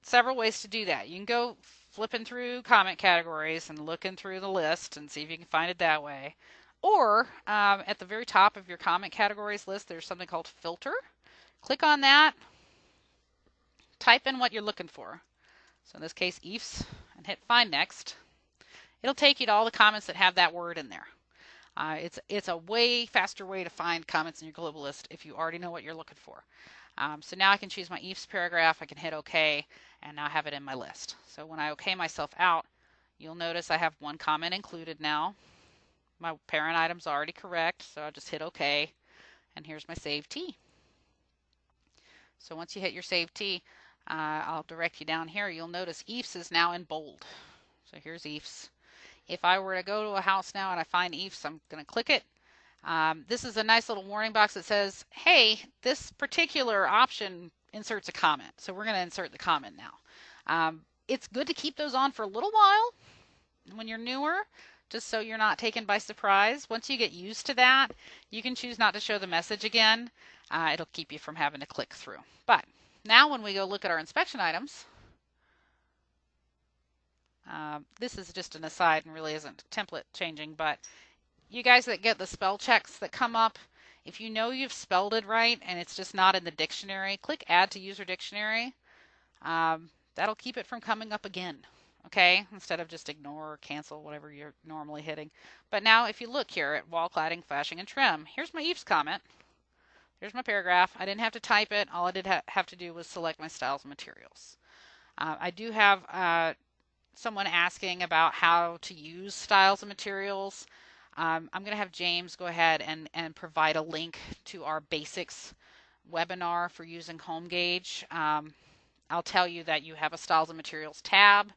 A: several ways to do that. You can go flipping through comment categories and looking through the list and see if you can find it that way. Or at the very top of your comment categories list, there's something called filter. Click on that. Type in what you're looking for. So in this case, EIFS, and hit find next. It'll take you to all the comments that have that word in there. It's a way faster way to find comments in your global list if you already know what you're looking for. So now I can choose my EIFS paragraph. I can hit OK, and now I have it in my list. So when I OK myself out, you'll notice I have one comment included now. My parent item's already correct, so I'll just hit OK, and here's my save T. So once you hit your Save T, I'll direct you down here. You'll notice EIFS is now in bold. So here's EIFS. If I were to go to a house now and I find EIFS, I'm going to click it. This is a nice little warning box that says, hey, this particular option inserts a comment. So we're going to insert the comment now. It's good to keep those on for a little while when you're newer, just so you're not taken by surprise. Once you get used to that, you can choose not to show the message again. It'll keep you from having to click through. But now when we go look at our inspection items, this is just an aside and really isn't template changing, but you guys that get the spell checks that come up, if you know you've spelled it right and it's just not in the dictionary, click Add to User Dictionary. That'll keep it from coming up again, okay? Instead of just ignore or cancel, whatever you're normally hitting. But now if you look here at wall cladding, flashing, and trim, here's my EIFS comment. Here's my paragraph. I didn't have to type it. All I did have to do was select my styles and materials. I do have someone asking about how to use styles and materials. I'm going to have James go ahead and provide a link to our basics webinar for using HomeGauge. I'll tell you that you have a styles and materials tab.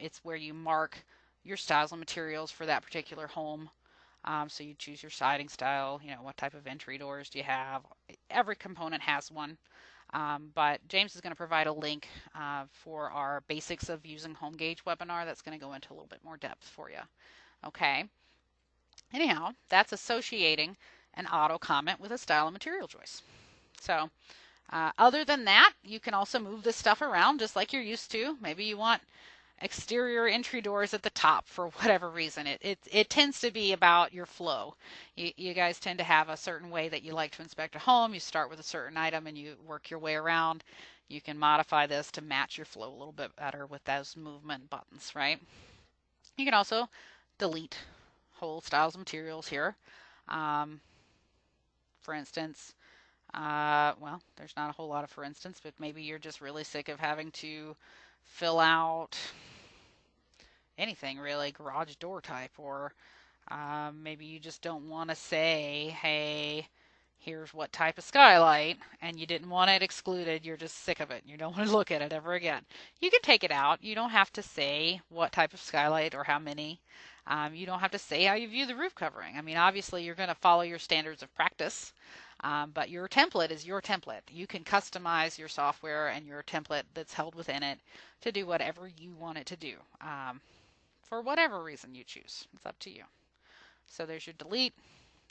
A: It's where you mark your styles and materials for that particular home. So you choose your siding style, what type of entry doors do you have. Every component has one. But James is going to provide a link for our basics of using HomeGauge webinar that's going to go into a little bit more depth for you. Okay. Anyhow, that's associating an auto comment with a style and material choice. So other than that, you can also move this stuff around just like you're used to. Maybe you want exterior entry doors at the top for whatever reason. It tends to be about your flow. You guys tend to have a certain way that you like to inspect a home. You start with a certain item and you work your way around. You can modify this to match your flow a little bit better with those movement buttons, right? You can also delete whole styles and materials here. For instance, well, there's not a whole lot of for instance, but maybe you're just really sick of having to fill out anything really, garage door type, or maybe you just don't want to say, hey, here's what type of skylight, and you didn't want it excluded. You're just sick of it. You don't want to look at it ever again. You can take it out. You don't have to say what type of skylight or how many. You don't have to say how you view the roof covering. I mean, obviously, you're going to follow your standards of practice, but your template is your template. You can customize your software and your template that's held within it to do whatever you want it to do. For whatever reason you choose. It's up to you. So there's your delete.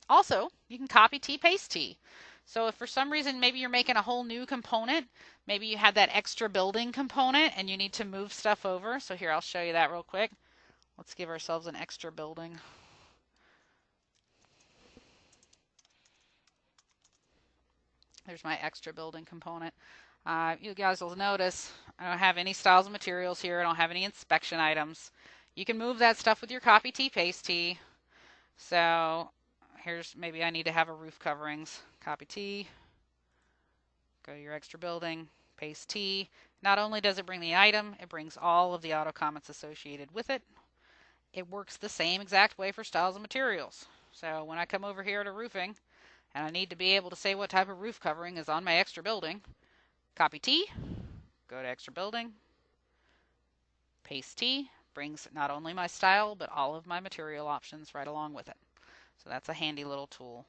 A: Also, you can copy T, paste T. So if for some reason maybe you're making a whole new component, maybe you had that extra building component and you need to move stuff over. So here, I'll show you that real quick. Let's give ourselves an extra building. There's my extra building component. You guys will notice I don't have any styles and materials here. I don't have any inspection items. You can move that stuff with your copy T, paste T. So here's, maybe I need to have a roof coverings. Copy T. Go to your extra building, paste T. Not only does it bring the item, it brings all of the auto comments associated with it. It works the same exact way for styles and materials. So when I come over here to roofing, and I need to be able to say what type of roof covering is on my extra building, copy T, go to extra building, paste T, brings not only my style, but all of my material options right along with it. So that's a handy little tool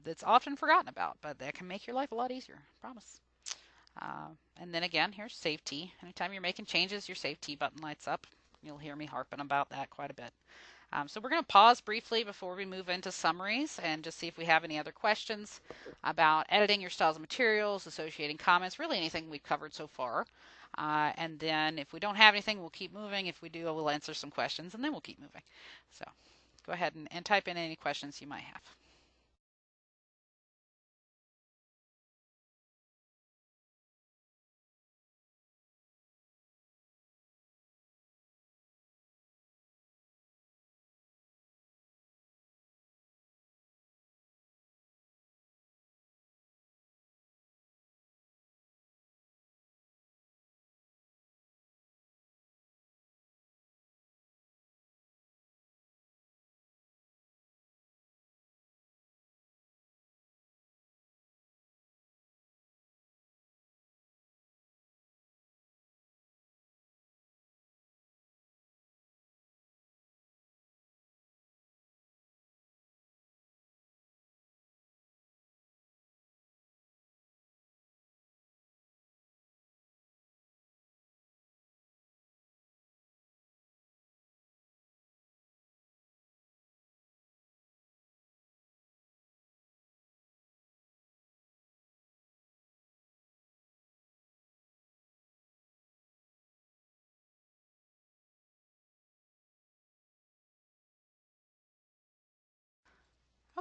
A: that's often forgotten about, but that can make your life a lot easier, I promise. And then again, here's Save T. Anytime you're making changes, your Save T button lights up. You'll hear me harping about that quite a bit. So we're going to pause briefly before we move into summaries and just see if we have any other questions about editing your styles and materials, associating comments, really anything we've covered so far. And then if we don't have anything, we'll keep moving. If we do, we'll answer some questions and then we'll keep moving. So go ahead and type in any questions you might have.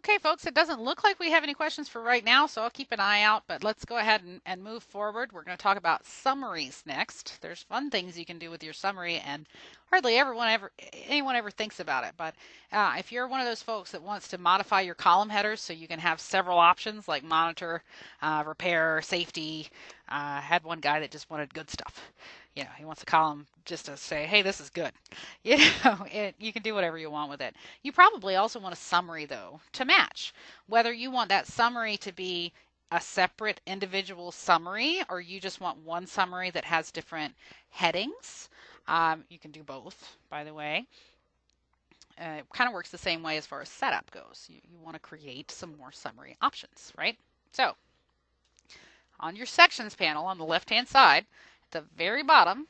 A: Okay, folks, it doesn't look like we have any questions for right now, so I'll keep an eye out, but let's go ahead and move forward. We're going to talk about summaries next. There's fun things you can do with your summary, and hardly anyone ever thinks about it. But if you're one of those folks that wants to modify your column headers so you can have several options like monitor, repair, safety, had one guy that just wanted good stuff. He wants a column just to say, hey, this is good. You can do whatever you want with it. You probably also want a summary, though, to match. Whether you want that summary to be a separate individual summary or you just want one summary that has different headings. You can do both, by the way. It kind of works the same way as far as setup goes. You want to create some more summary options, right? So on your sections panel on the left-hand side, at the very bottom,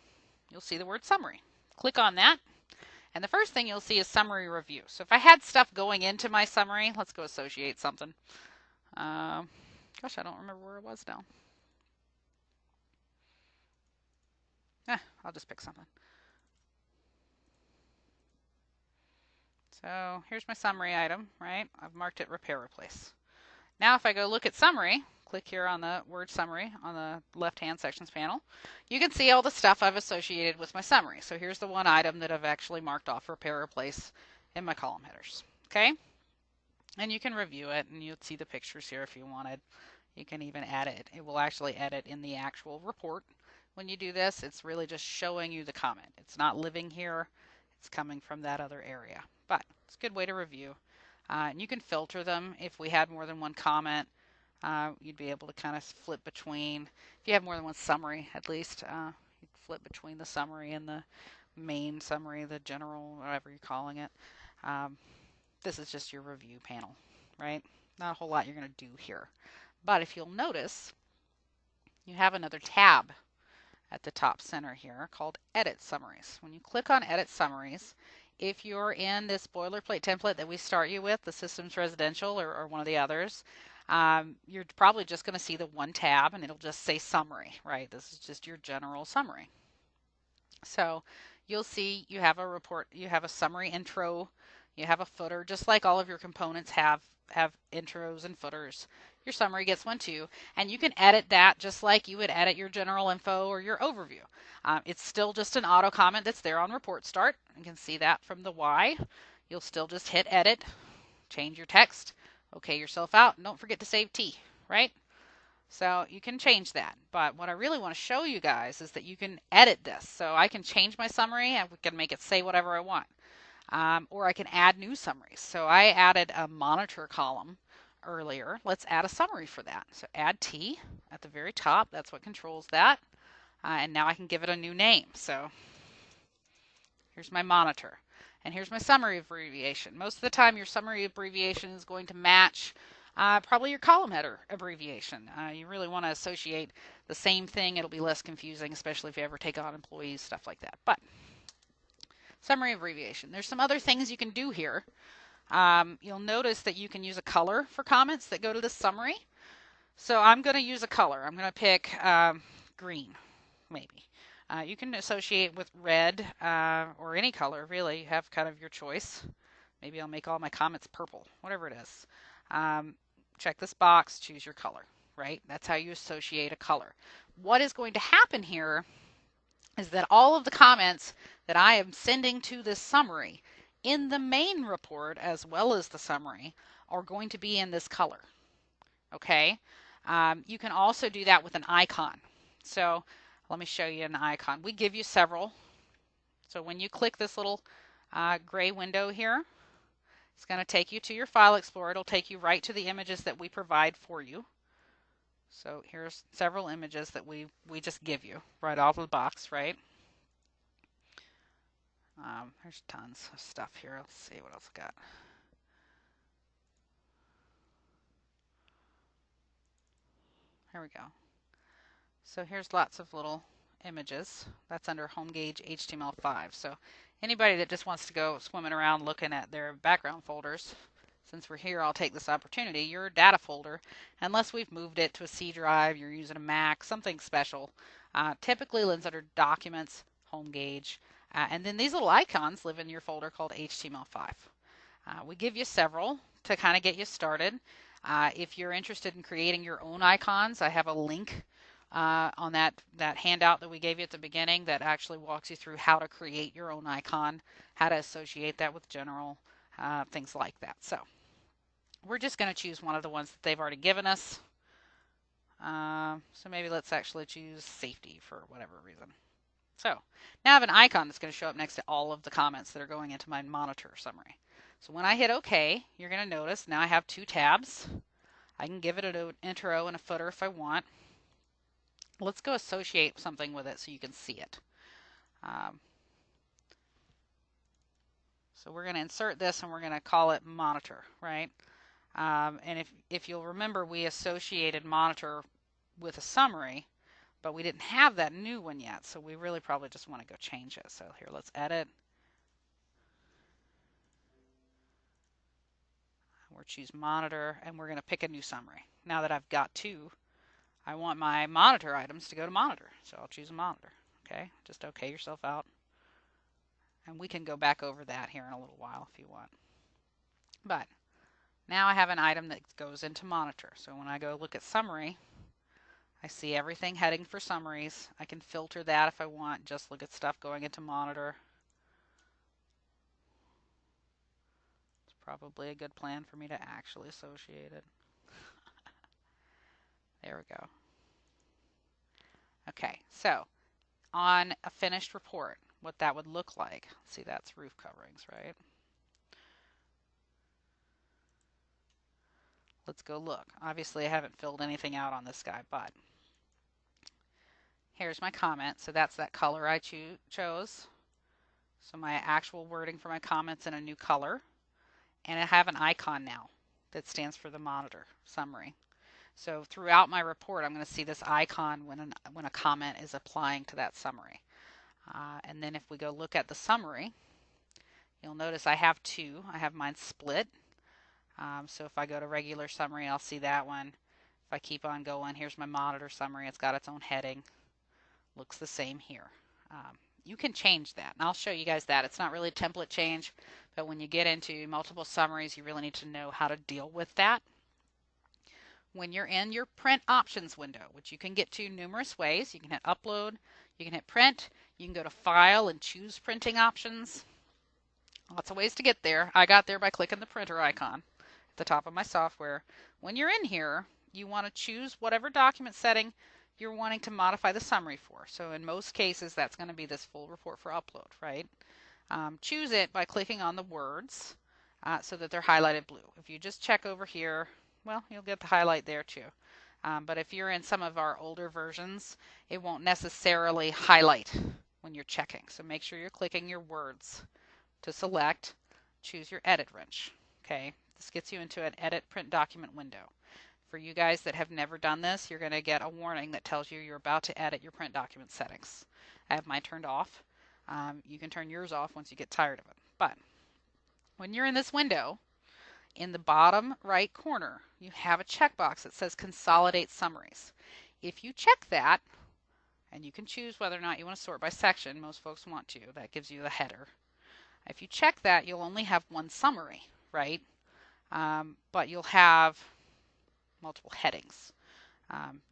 A: you'll see the word summary. Click on that. And the first thing you'll see is summary review. So if I had stuff going into my summary, let's go associate something. Gosh, I don't remember where it was now. I'll just pick something. So here's my summary item, right? I've marked it repair replace. Now if I go look at summary, click here on the word summary on the left-hand sections panel, you can see all the stuff I've associated with my summary. So here's the one item that I've actually marked off repair replace in my column headers. Okay? And you can review it and you'll see the pictures here if you wanted. You can even edit. It will actually edit in the actual report. When you do this, it's really just showing you the comment. It's not living here. It's coming from that other area. But it's a good way to review. And you can filter them. If we had more than one comment, you'd be able to kind of flip between. If you have more than one summary, at least, you'd flip between the summary and the main summary, the general, whatever you're calling it. This is just your review panel, right? Not a whole lot you're going to do here. But if you'll notice, you have another tab at the top center here called Edit Summaries. When you click on Edit Summaries, if you're in this boilerplate template that we start you with, the Systems Residential or one of the others, you're probably just going to see the one tab and it'll just say Summary, right? This is just your general summary. So you'll see you have a report, you have a summary intro, you have a footer, just like all of your components have intros and footers. Your summary gets one too, and you can edit that just like you would edit your general info or your overview. It's still just an auto comment that's there on report start. You can see that from the Y. You'll still just hit edit, change your text, okay yourself out, and don't forget to save T, right? So you can change that. But what I really want to show you guys is that you can edit this. So I can change my summary and we can make it say whatever I want. Or I can add new summaries. So I added a monitor column earlier. Let's add a summary for that. So add T at the very top. That's what controls that. And now I can give it a new name. So here's my monitor. And here's my summary abbreviation. Most of the time your summary abbreviation is going to match probably your column header abbreviation. You really want to associate the same thing. It'll be less confusing, especially if you ever take on employees, stuff like that. But summary abbreviation. There's some other things you can do here. You'll notice that you can use a color for comments that go to the summary. So I'm going to use a color. I'm going to pick green, maybe. You can associate with red or any color, really. You have kind of your choice. Maybe I'll make all my comments purple, whatever it is. Check this box, choose your color, right? That's how you associate a color. What is going to happen here is that all of the comments that I am sending to this summary in the main report as well as the summary are going to be in this color. Okay? You can also do that with an icon. So let me show you an icon. We give you several. So when you click this little gray window here, it's going to take you to your file explorer. It'll take you right to the images that we provide for you. So here's several images that we just give you right out of the box, right? There's tons of stuff here. Let's see what else I got. Here we go. So here's lots of little images. That's under HomeGauge HTML5. So anybody that just wants to go swimming around looking at their background folders, since we're here, I'll take this opportunity. Your data folder, unless we've moved it to a C drive, you're using a Mac, something special, typically lives under Documents, HomeGauge, and then these little icons live in your folder called HTML5. We give you several. to kind of get you started. If you're interested in creating your own icons, I have a link on that handout that we gave you at the beginning that actually walks you through how to create your own icon, how to associate that with general, things like that. So we're just going to choose one of the ones that they've already given us. So maybe let's actually choose safety for whatever reason. So now I have an icon that's going to show up next to all of the comments that are going into my monitor summary. So when I hit OK, you're going to notice now I have two tabs. I can give it an intro and a footer if I want. Let's go associate something with it so you can see it. So we're going to insert this and we're going to call it monitor, right? And if you'll remember, we associated monitor with a summary, but we didn't have that new one yet, so we really probably just want to go change it. So here, let's edit. We'll choose monitor, and we're going to pick a new summary. Now that I've got two, I want my monitor items to go to monitor, so I'll choose a monitor. Okay, just OK yourself out. And we can go back over that here in a little while if you want. But now I have an item that goes into monitor. So when I go look at summary, I see everything heading for summaries. I can filter that if I want, just look at stuff going into monitor. It's probably a good plan for me to actually associate it. There we go. Okay, so on a finished report, what that would look like. See, that's roof coverings, right? Let's go look. Obviously, I haven't filled anything out on this guy, but here's my comment. So that's that color I chose. So my actual wording for my comment's in a new color. And I have an icon now that stands for the monitor summary. So throughout my report, I'm going to see this icon when a comment is applying to that summary. And then if we go look at the summary, you'll notice I have two. I have mine split. So if I go to regular summary, I'll see that one. If I keep on going, here's my monitor summary. It's got its own heading. Looks the same here. You can change that, and I'll show you guys that. It's not really a template change, but when you get into multiple summaries, you really need to know how to deal with that. When you're in your print options window, which you can get to numerous ways, you can hit upload, you can hit print, you can go to file and choose printing options. Lots of ways to get there. I got there by clicking the printer icon at the top of my software. When you're in here, you want to choose whatever document setting you're wanting to modify the summary for. So in most cases, that's going to be this full report for upload, right? Choose it by clicking on the words so that they're highlighted blue. If you just check over here, well, you'll get the highlight there too. But if you're in some of our older versions, it won't necessarily highlight when you're checking. So make sure you're clicking your words to select. Choose your edit wrench. Okay, this gets you into an edit print document window. For you guys that have never done this, you're going to get a warning that tells you you're about to edit your print document settings. I have mine turned off. You can turn yours off once you get tired of it. But when you're in this window, in the bottom right corner, you have a checkbox that says Consolidate Summaries. If you check that, and you can choose whether or not you want to sort by section, most folks want to. That gives you the header. If you check that, you'll only have one summary, right? But you'll have multiple headings.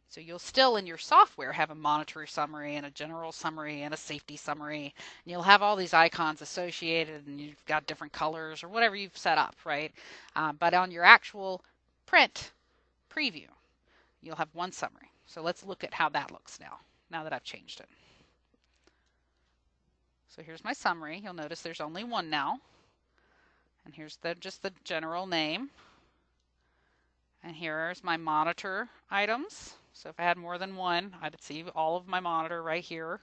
A: So you'll still in your software have a monitor summary and a general summary and a safety summary. And you'll have all these icons associated and you've got different colors or whatever you've set up, right? But on your actual print preview, you'll have one summary. So let's look at how that looks now that I've changed it. So here's my summary. You'll notice there's only one now. And here's just the general name. And here's my monitor items. So if I had more than one, I'd see all of my monitor right here.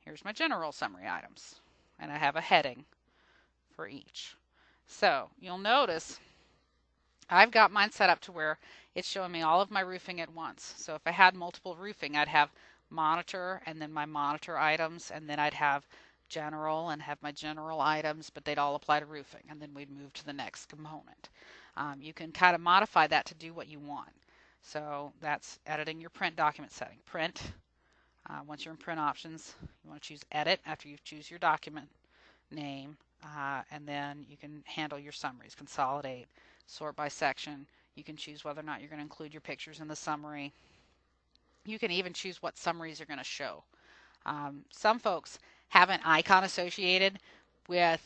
A: Here's my general summary items. And I have a heading for each. So you'll notice I've got mine set up to where it's showing me all of my roofing at once. So if I had multiple roofing, I'd have monitor and then my monitor items, and then I'd have general and have my general items, but they'd all apply to roofing, and then we'd move to the next component. You can kind of modify that to do what you want. So that's editing your print document setting. Print, once you're in print options, you want to choose edit after you choose your document name, and then you can handle your summaries, consolidate, sort by section. You can choose whether or not you're going to include your pictures in the summary. You can even choose what summaries you're going to show. Some folks have an icon associated with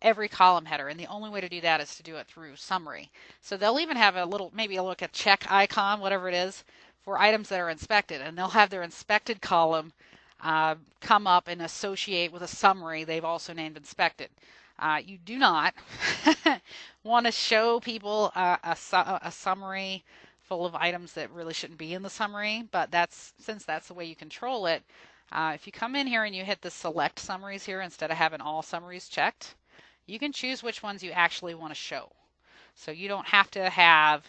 A: every column header, and the only way to do that is to do it through summary. So they'll even have maybe a check icon, whatever it is, for items that are inspected, and they'll have their inspected column come up and associate with a summary they've also named inspected. You do not want to show people a summary full of items that really shouldn't be in the summary, but since that's the way you control it, if you come in here and you hit the select summaries here instead of having all summaries checked, you can choose which ones you actually want to show. So you don't have to have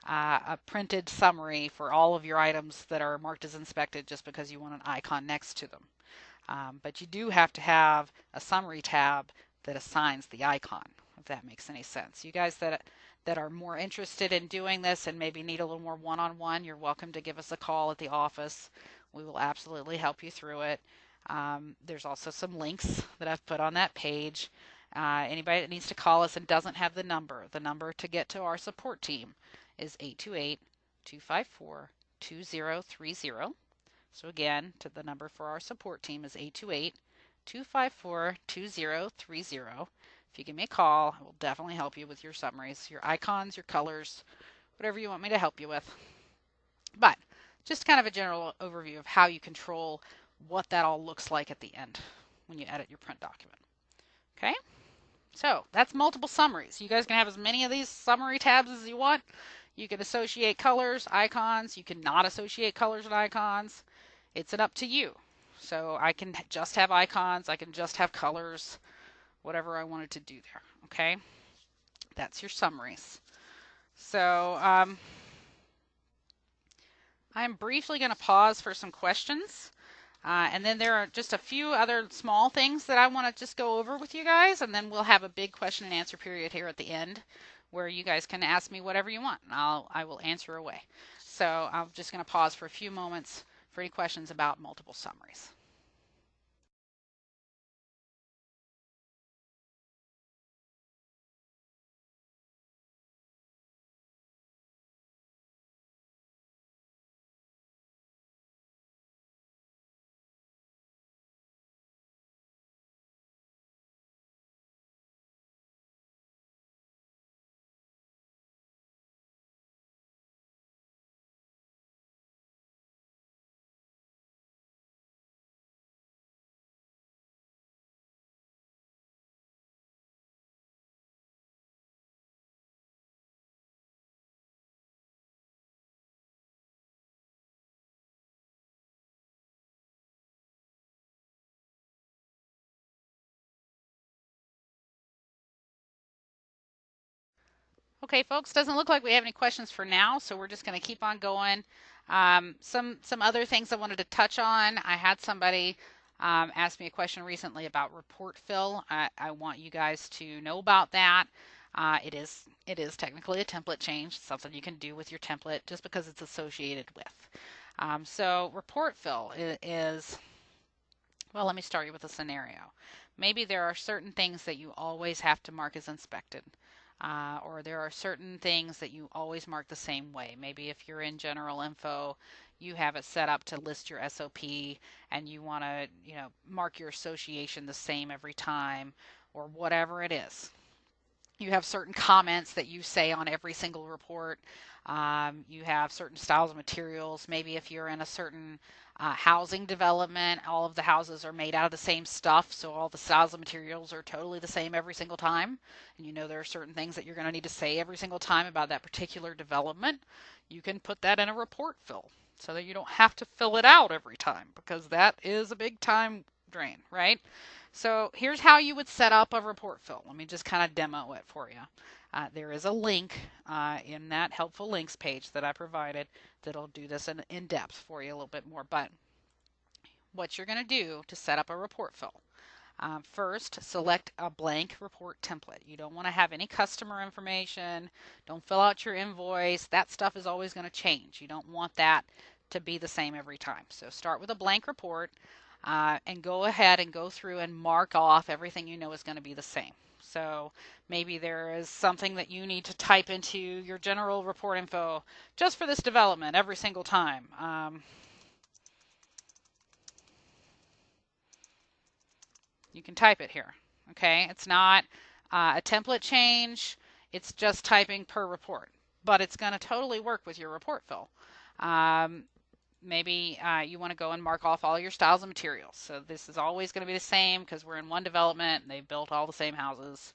A: a printed summary for all of your items that are marked as inspected just because you want an icon next to them. But you do have to have a summary tab that assigns the icon, if that makes any sense. You guys that are more interested in doing this and maybe need a little more one-on-one, you're welcome to give us a call at the office. We will absolutely help you through it. There's also some links that I've put on that page. Anybody that needs to call us and doesn't have the number to get to our support team is 828-254-2030. So again, the number for our support team is 828-254-2030. If you give me a call, I will definitely help you with your summaries, your icons, your colors, whatever you want me to help you with. But just kind of a general overview of how you control what that all looks like at the end when you edit your print document. Okay, so that's multiple summaries. You guys can have as many of these summary tabs as you want. You can associate colors, icons. You can not associate colors and icons. It's up to you. So I can just have icons. I can just have colors, whatever I wanted to do there. Okay, that's your summaries. So I'm briefly going to pause for some questions. And then there are just a few other small things that I want to just go over with you guys, and then we'll have a big question and answer period here at the end where you guys can ask me whatever you want, and I will answer away. So I'm just going to pause for a few moments for any questions about multiple summaries. Okay, folks, doesn't look like we have any questions for now, so we're just going to keep on going. Some other things I wanted to touch on. I had somebody ask me a question recently about report fill. I want you guys to know about that. It is technically a template change, something you can do with your template just because it's associated with. So report fill is, well, let me start you with a scenario. Maybe there are certain things that you always have to mark as inspected. Or there are certain things that you always mark the same way. Maybe if you're in general info, you have it set up to list your SOP and you want to, mark your association the same every time or whatever it is. You have certain comments that you say on every single report. You have certain styles of materials. Maybe if you're in a certain housing development, all of the houses are made out of the same stuff, so all the styles of materials are totally the same every single time. And there are certain things that you're going to need to say every single time about that particular development. You can put that in a report fill so that you don't have to fill it out every time, because that is a big time drain, right? So here's how you would set up a report fill. Let me just kind of demo it for you. There is a link in that helpful links page that I provided that'll do this in depth for you a little bit more. But what you're going to do to set up a report fill. First, select a blank report template. You don't want to have any customer information. Don't fill out your invoice. That stuff is always going to change. You don't want that to be the same every time. So start with a blank report and go ahead and go through and mark off everything you know is going to be the same. So maybe there is something that you need to type into your general report info just for this development every single time. You can type it here. Okay, it's not a template change. It's just typing per report, but it's going to totally work with your report fill. Maybe you want to go and mark off all your styles and materials. So this is always going to be the same because we're in one development and they built all the same houses.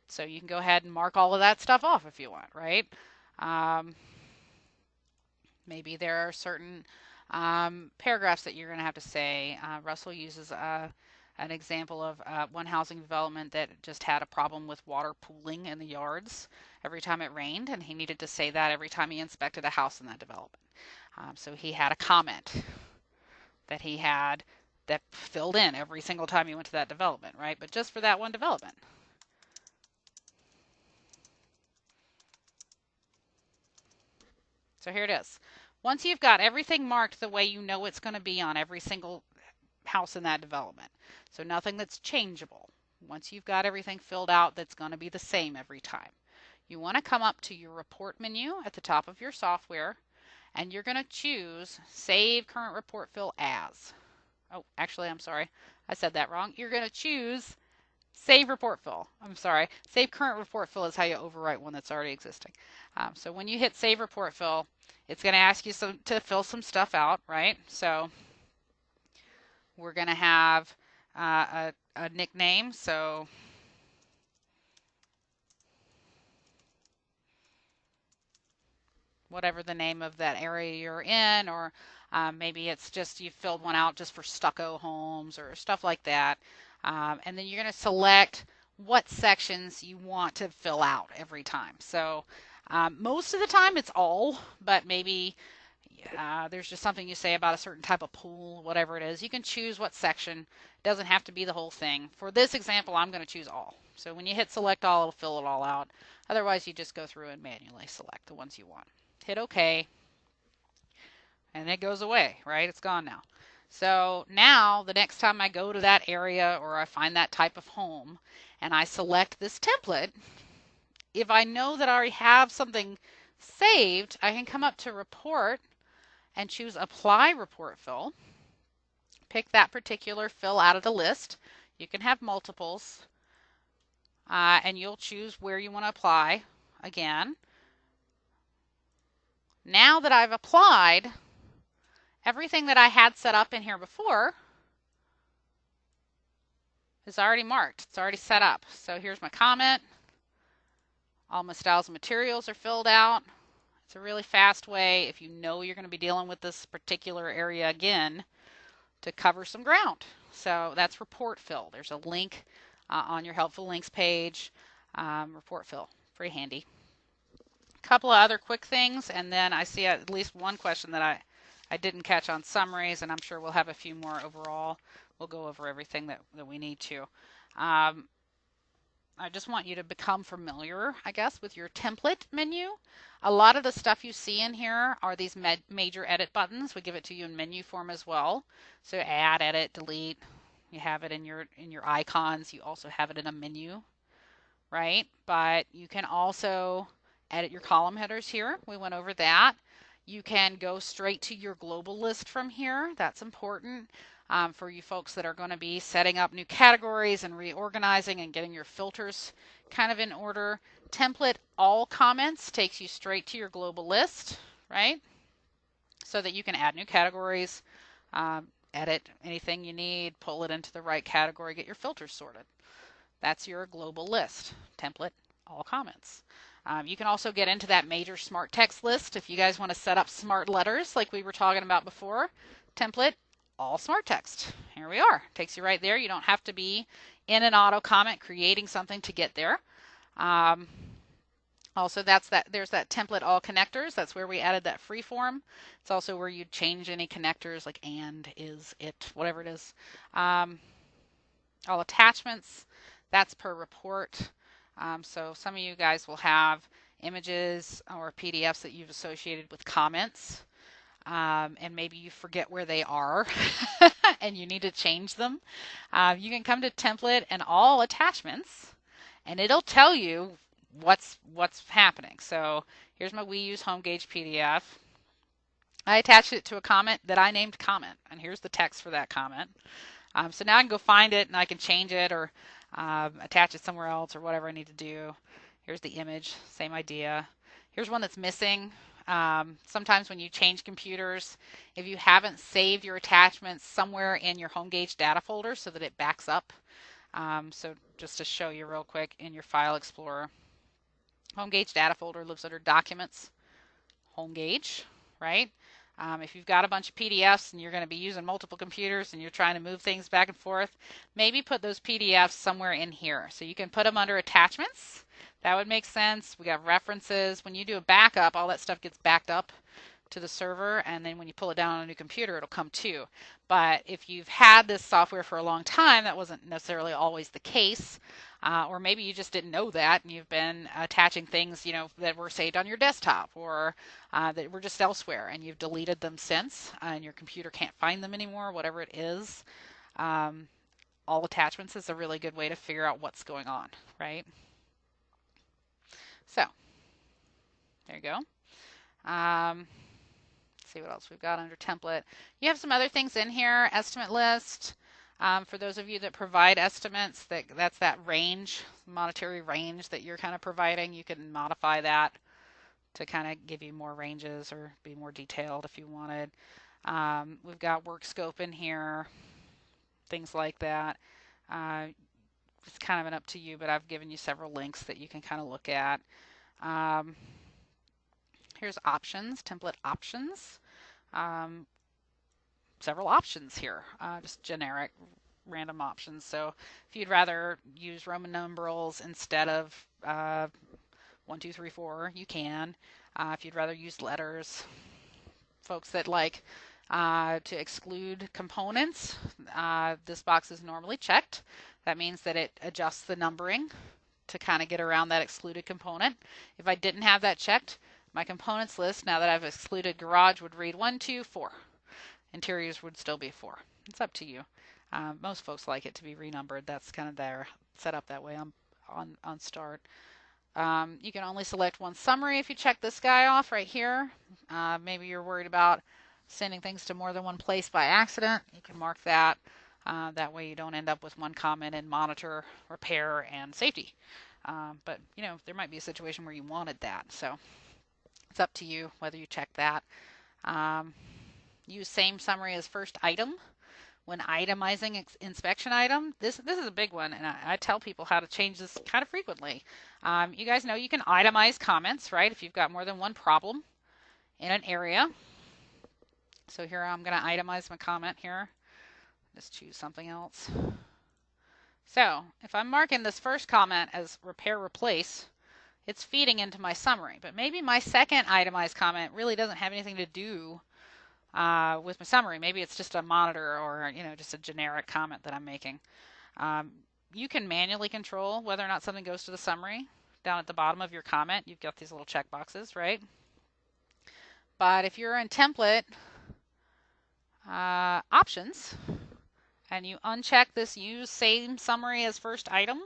A: So you can go ahead and mark all of that stuff off if you want, right? Maybe there are certain paragraphs that you're going to have to say. Russell uses an example of one housing development that just had a problem with water pooling in the yards every time it rained, and he needed to say that every time he inspected a house in that development. So he had a comment that he had that filled in every single time he went to that development, right? But just for that one development. So here it is. Once you've got everything marked the way you know it's going to be on every single house in that development, so nothing that's changeable. Once you've got everything filled out that's going to be the same every time, you want to come up to your report menu at the top of your software, and you're going to choose Save Current Report Fill As. Oh, actually, I'm sorry. I said that wrong. You're going to choose Save Report Fill. I'm sorry. Save Current Report Fill is how you overwrite one that's already existing. So when you hit Save Report Fill, it's going to ask you to fill some stuff out, right? So we're going to have a nickname. So whatever the name of that area you're in, or maybe it's just you filled one out just for stucco homes or stuff like that. And then you're going to select what sections you want to fill out every time. So most of the time it's all, but maybe there's just something you say about a certain type of pool, whatever it is. You can choose what section. It doesn't have to be the whole thing. For this example, I'm going to choose all. So when you hit select all, it'll fill it all out. Otherwise, you just go through and manually select the ones you want. Hit OK, and it goes away, right? It's gone now. So now the next time I go to that area or I find that type of home and I select this template, if I know that I already have something saved, I can come up to Report and choose Apply Report Fill. Pick that particular fill out of the list. You can have multiples, and you'll choose where you want to apply again. Now that I've applied, everything that I had set up in here before is already marked. It's already set up. So here's my comment. All my styles and materials are filled out. It's a really fast way, if you know you're going to be dealing with this particular area again, to cover some ground. So that's report fill. There's a link on your helpful links page. Report fill, pretty handy. A couple of other quick things, and then I see at least one question that I didn't catch on summaries, and I'm sure we'll have a few more overall. We'll go over everything that we need to. I just want you to become familiar, I guess, with your template menu. A lot of the stuff you see in here are these major edit buttons. We give it to you in menu form as well. So add, edit, delete. You have it in your icons. You also have it in a menu, right? But you can also edit your column headers here. We went over that. You can go straight to your global list from here. That's important. For you folks that are going to be setting up new categories and reorganizing and getting your filters kind of in order. Template all comments takes you straight to your global list, right? So that you can add new categories, edit anything you need, pull it into the right category, get your filters sorted. That's your global list, template all comments. You can also get into that major smart text list if you guys want to set up smart letters like we were talking about before. Template all smart text. Here we are. Takes you right there. You don't have to be in an auto comment creating something to get there. Also, there's that template all connectors. That's where we added that free form. It's also where you change any connectors like and, is, it, whatever it is. All attachments, that's per report. So some of you guys will have images or PDFs that you've associated with comments. And maybe you forget where they are and you need to change them. You can come to template and all attachments, and it'll tell you what's happening. So here's my We Use HomeGauge PDF. I attached it to a comment that I named comment, and here's the text for that comment. So now I can go find it and I can change it or attach it somewhere else or whatever I need to do. Here's the image, same idea. Here's one that's missing. Sometimes when you change computers, if you haven't saved your attachments somewhere in your HomeGauge data folder so that it backs up. So just to show you real quick, in your File Explorer, HomeGauge data folder lives under Documents, HomeGauge, right? If you've got a bunch of PDFs and you're going to be using multiple computers and you're trying to move things back and forth, maybe put those PDFs somewhere in here. So you can put them under attachments. That would make sense. We got references. When you do a backup, all that stuff gets backed up to the server, and then when you pull it down on a new computer, it'll come too. But if you've had this software for a long time, that wasn't necessarily always the case. Or maybe you just didn't know that and you've been attaching things, that were saved on your desktop or that were just elsewhere and you've deleted them since and your computer can't find them anymore, whatever it is. All attachments is a really good way to figure out what's going on, right? So there you go. Let's see what else we've got under template. You have some other things in here, estimate list. For those of you that provide estimates, that's that range, monetary range that you're kind of providing. You can modify that to kind of give you more ranges or be more detailed if you wanted. We've got work scope in here, things like that. It's kind of an up to you, but I've given you several links that you can kind of look at. Here's options, template options. Several options here, just generic random options. So if you'd rather use Roman numerals instead of 1, 2, 3, 4, you can. If you'd rather use letters, folks that like to exclude components, this box is normally checked. That means that it adjusts the numbering to kind of get around that excluded component. If I didn't have that checked, my components list, now that I've excluded garage, would read 1, 2, 4. Interiors would still be 4. It's up to you. Most folks like it to be renumbered. That's kind of their set up that way on start. You can only select one summary if you check this guy off right here. Maybe you're worried about sending things to more than one place by accident. You can mark that. That way you don't end up with one comment in monitor, repair, and safety. But there might be a situation where you wanted that. So it's up to you whether you check that. Use same summary as first item when itemizing inspection item. This is a big one, and I tell people how to change this kind of frequently. You guys know you can itemize comments, right? If you've got more than one problem in an area. So here I'm going to itemize my comment here. Just choose something else. So if I'm marking this first comment as repair replace, it's feeding into my summary. But maybe my second itemized comment really doesn't have anything to do with my summary. Maybe it's just a monitor or just a generic comment that I'm making. You can manually control whether or not something goes to the summary. Down at the bottom of your comment, you've got these little check boxes, right? But if you're in template options and you uncheck this use same summary as first item,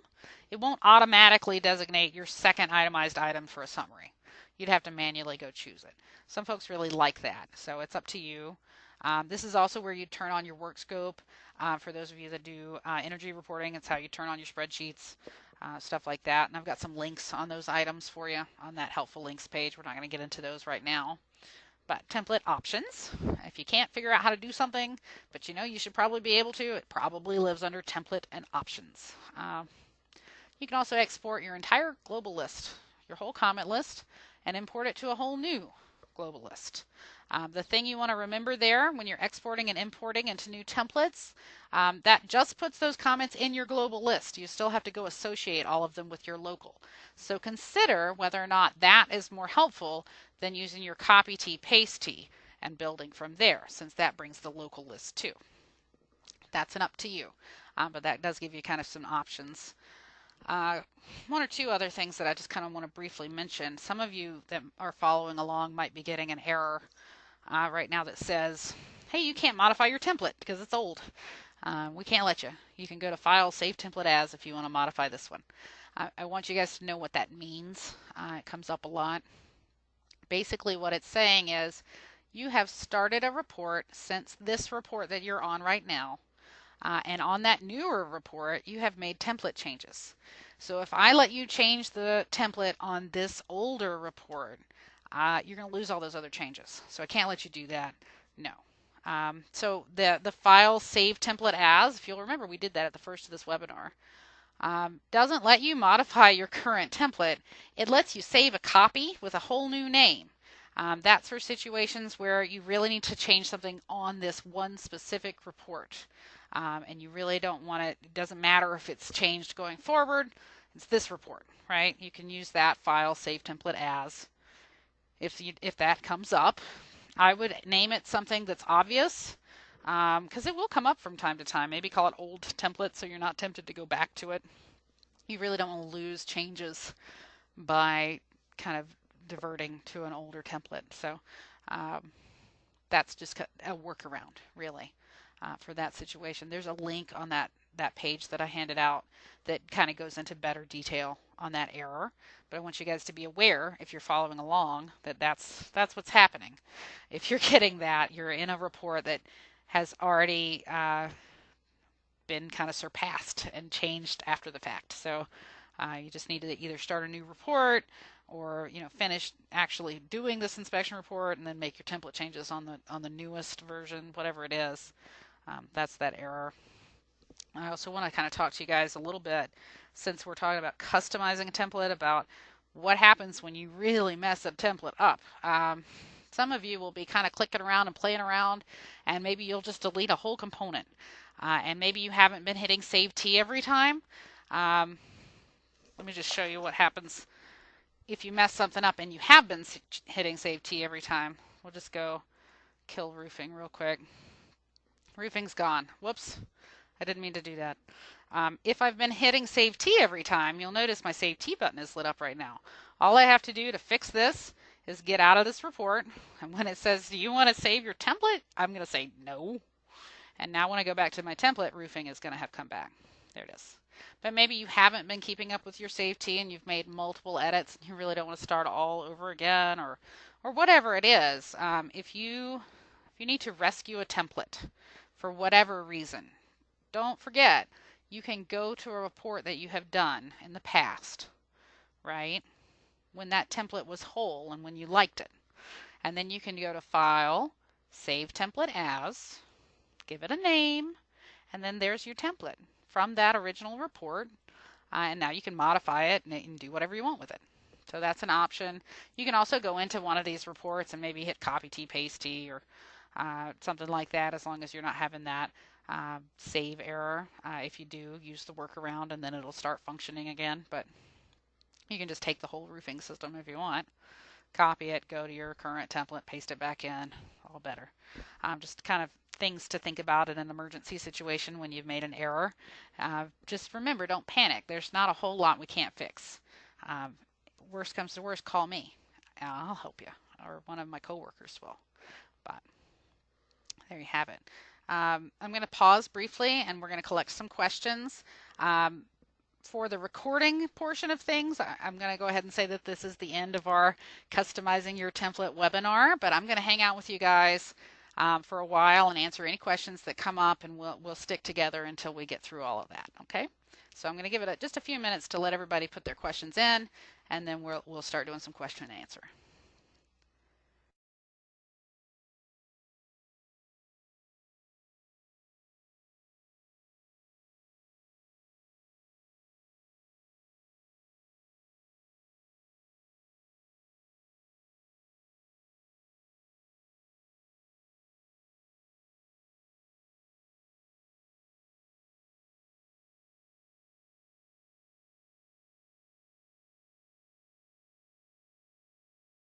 A: it won't automatically designate your second itemized item for a summary. You'd have to manually go choose it. Some folks really like that, so it's up to you. This is also where you turn on your work scope. For those of you that do energy reporting, it's how you turn on your spreadsheets, stuff like that. And I've got some links on those items for you on that helpful links page. We're not going to get into those right now. But template options, if you can't figure out how to do something, but you should probably be able to, it probably lives under template and options. You can also export your entire global list, your whole comment list, and import it to a whole new global list. The thing you want to remember there when you're exporting and importing into new templates, that just puts those comments in your global list. You still have to go associate all of them with your local. So consider whether or not that is more helpful than using your copy T, paste T, and building from there, since that brings the local list too. That's an up to you, but that does give you kind of some options. One or two other things that I just kind of want to briefly mention. Some of you that are following along might be getting an error right now that says, hey, you can't modify your template because it's old. We can't let you. You can go to File, Save Template As if you want to modify this one. I want you guys to know what that means. It comes up a lot. Basically, what it's saying is you have started a report since this report that you're on right now. And on that newer report, you have made template changes. So if I let you change the template on this older report, you're going to lose all those other changes. So I can't let you do that. No. So the file save template as, if you'll remember, we did that at the first of this webinar, doesn't let you modify your current template. It lets you save a copy with a whole new name. That's for situations where you really need to change something on this one specific report. And you really don't want it doesn't matter if it's changed going forward, it's this report, right? You can use that file save template as if that comes up. I would name it something that's obvious, because it will come up from time to time. Maybe call it old template so you're not tempted to go back to it. You really don't want to lose changes by kind of diverting to an older template. So that's just a workaround, really, for that situation. There's a link on that page that I handed out that kind of goes into better detail on that error. But I want you guys to be aware, if you're following along, that that's what's happening. If you're getting that, you're in a report that has already been kind of surpassed and changed after the fact. So you just need to either start a new report or finish actually doing this inspection report and then make your template changes on the newest version, whatever it is. That's that error. I also want to kind of talk to you guys a little bit, since we're talking about customizing a template, about what happens when you really mess a template up. Some of you will be kind of clicking around and playing around, and maybe you'll just delete a whole component. And maybe you haven't been hitting Save T every time. Let me just show you what happens if you mess something up and you have been hitting Save T every time. We'll just go kill roofing real quick. Roofing's gone. Whoops. I didn't mean to do that. If I've been hitting Save T every time, you'll notice my Save T button is lit up right now. All I have to do to fix this is get out of this report. And when it says, do you want to save your template? I'm going to say no. And now when I go back to my template, roofing is going to have come back. There it is. But maybe you haven't been keeping up with your Save T and you've made multiple edits and you really don't want to start all over again, or whatever it is. If you need to rescue a template for whatever reason, don't forget, you can go to a report that you have done in the past, right? When that template was whole and when you liked it. And then you can go to File, Save Template As, give it a name, and then there's your template from that original report. And now you can modify it and do whatever you want with it. So that's an option. You can also go into one of these reports and maybe hit Copy T, Paste T, or something like that, as long as you're not having that save error. If you do, use the workaround and then it'll start functioning again. But you can just take the whole roofing system if you want, copy it, go to your current template, paste it back in, all better. Just kind of things to think about in an emergency situation when you've made an error. Just remember, don't panic. There's not a whole lot we can't fix. Worst comes to worst, call me. I'll help you, or one of my coworkers will. But there you have it. I'm going to pause briefly and we're going to collect some questions. For the recording portion of things, I'm going to go ahead and say that this is the end of our Customizing Your Template webinar, but I'm going to hang out with you guys for a while and answer any questions that come up, and we'll stick together until we get through all of that, okay? So I'm going to give it just a few minutes to let everybody put their questions in, and then we'll start doing some question and answer.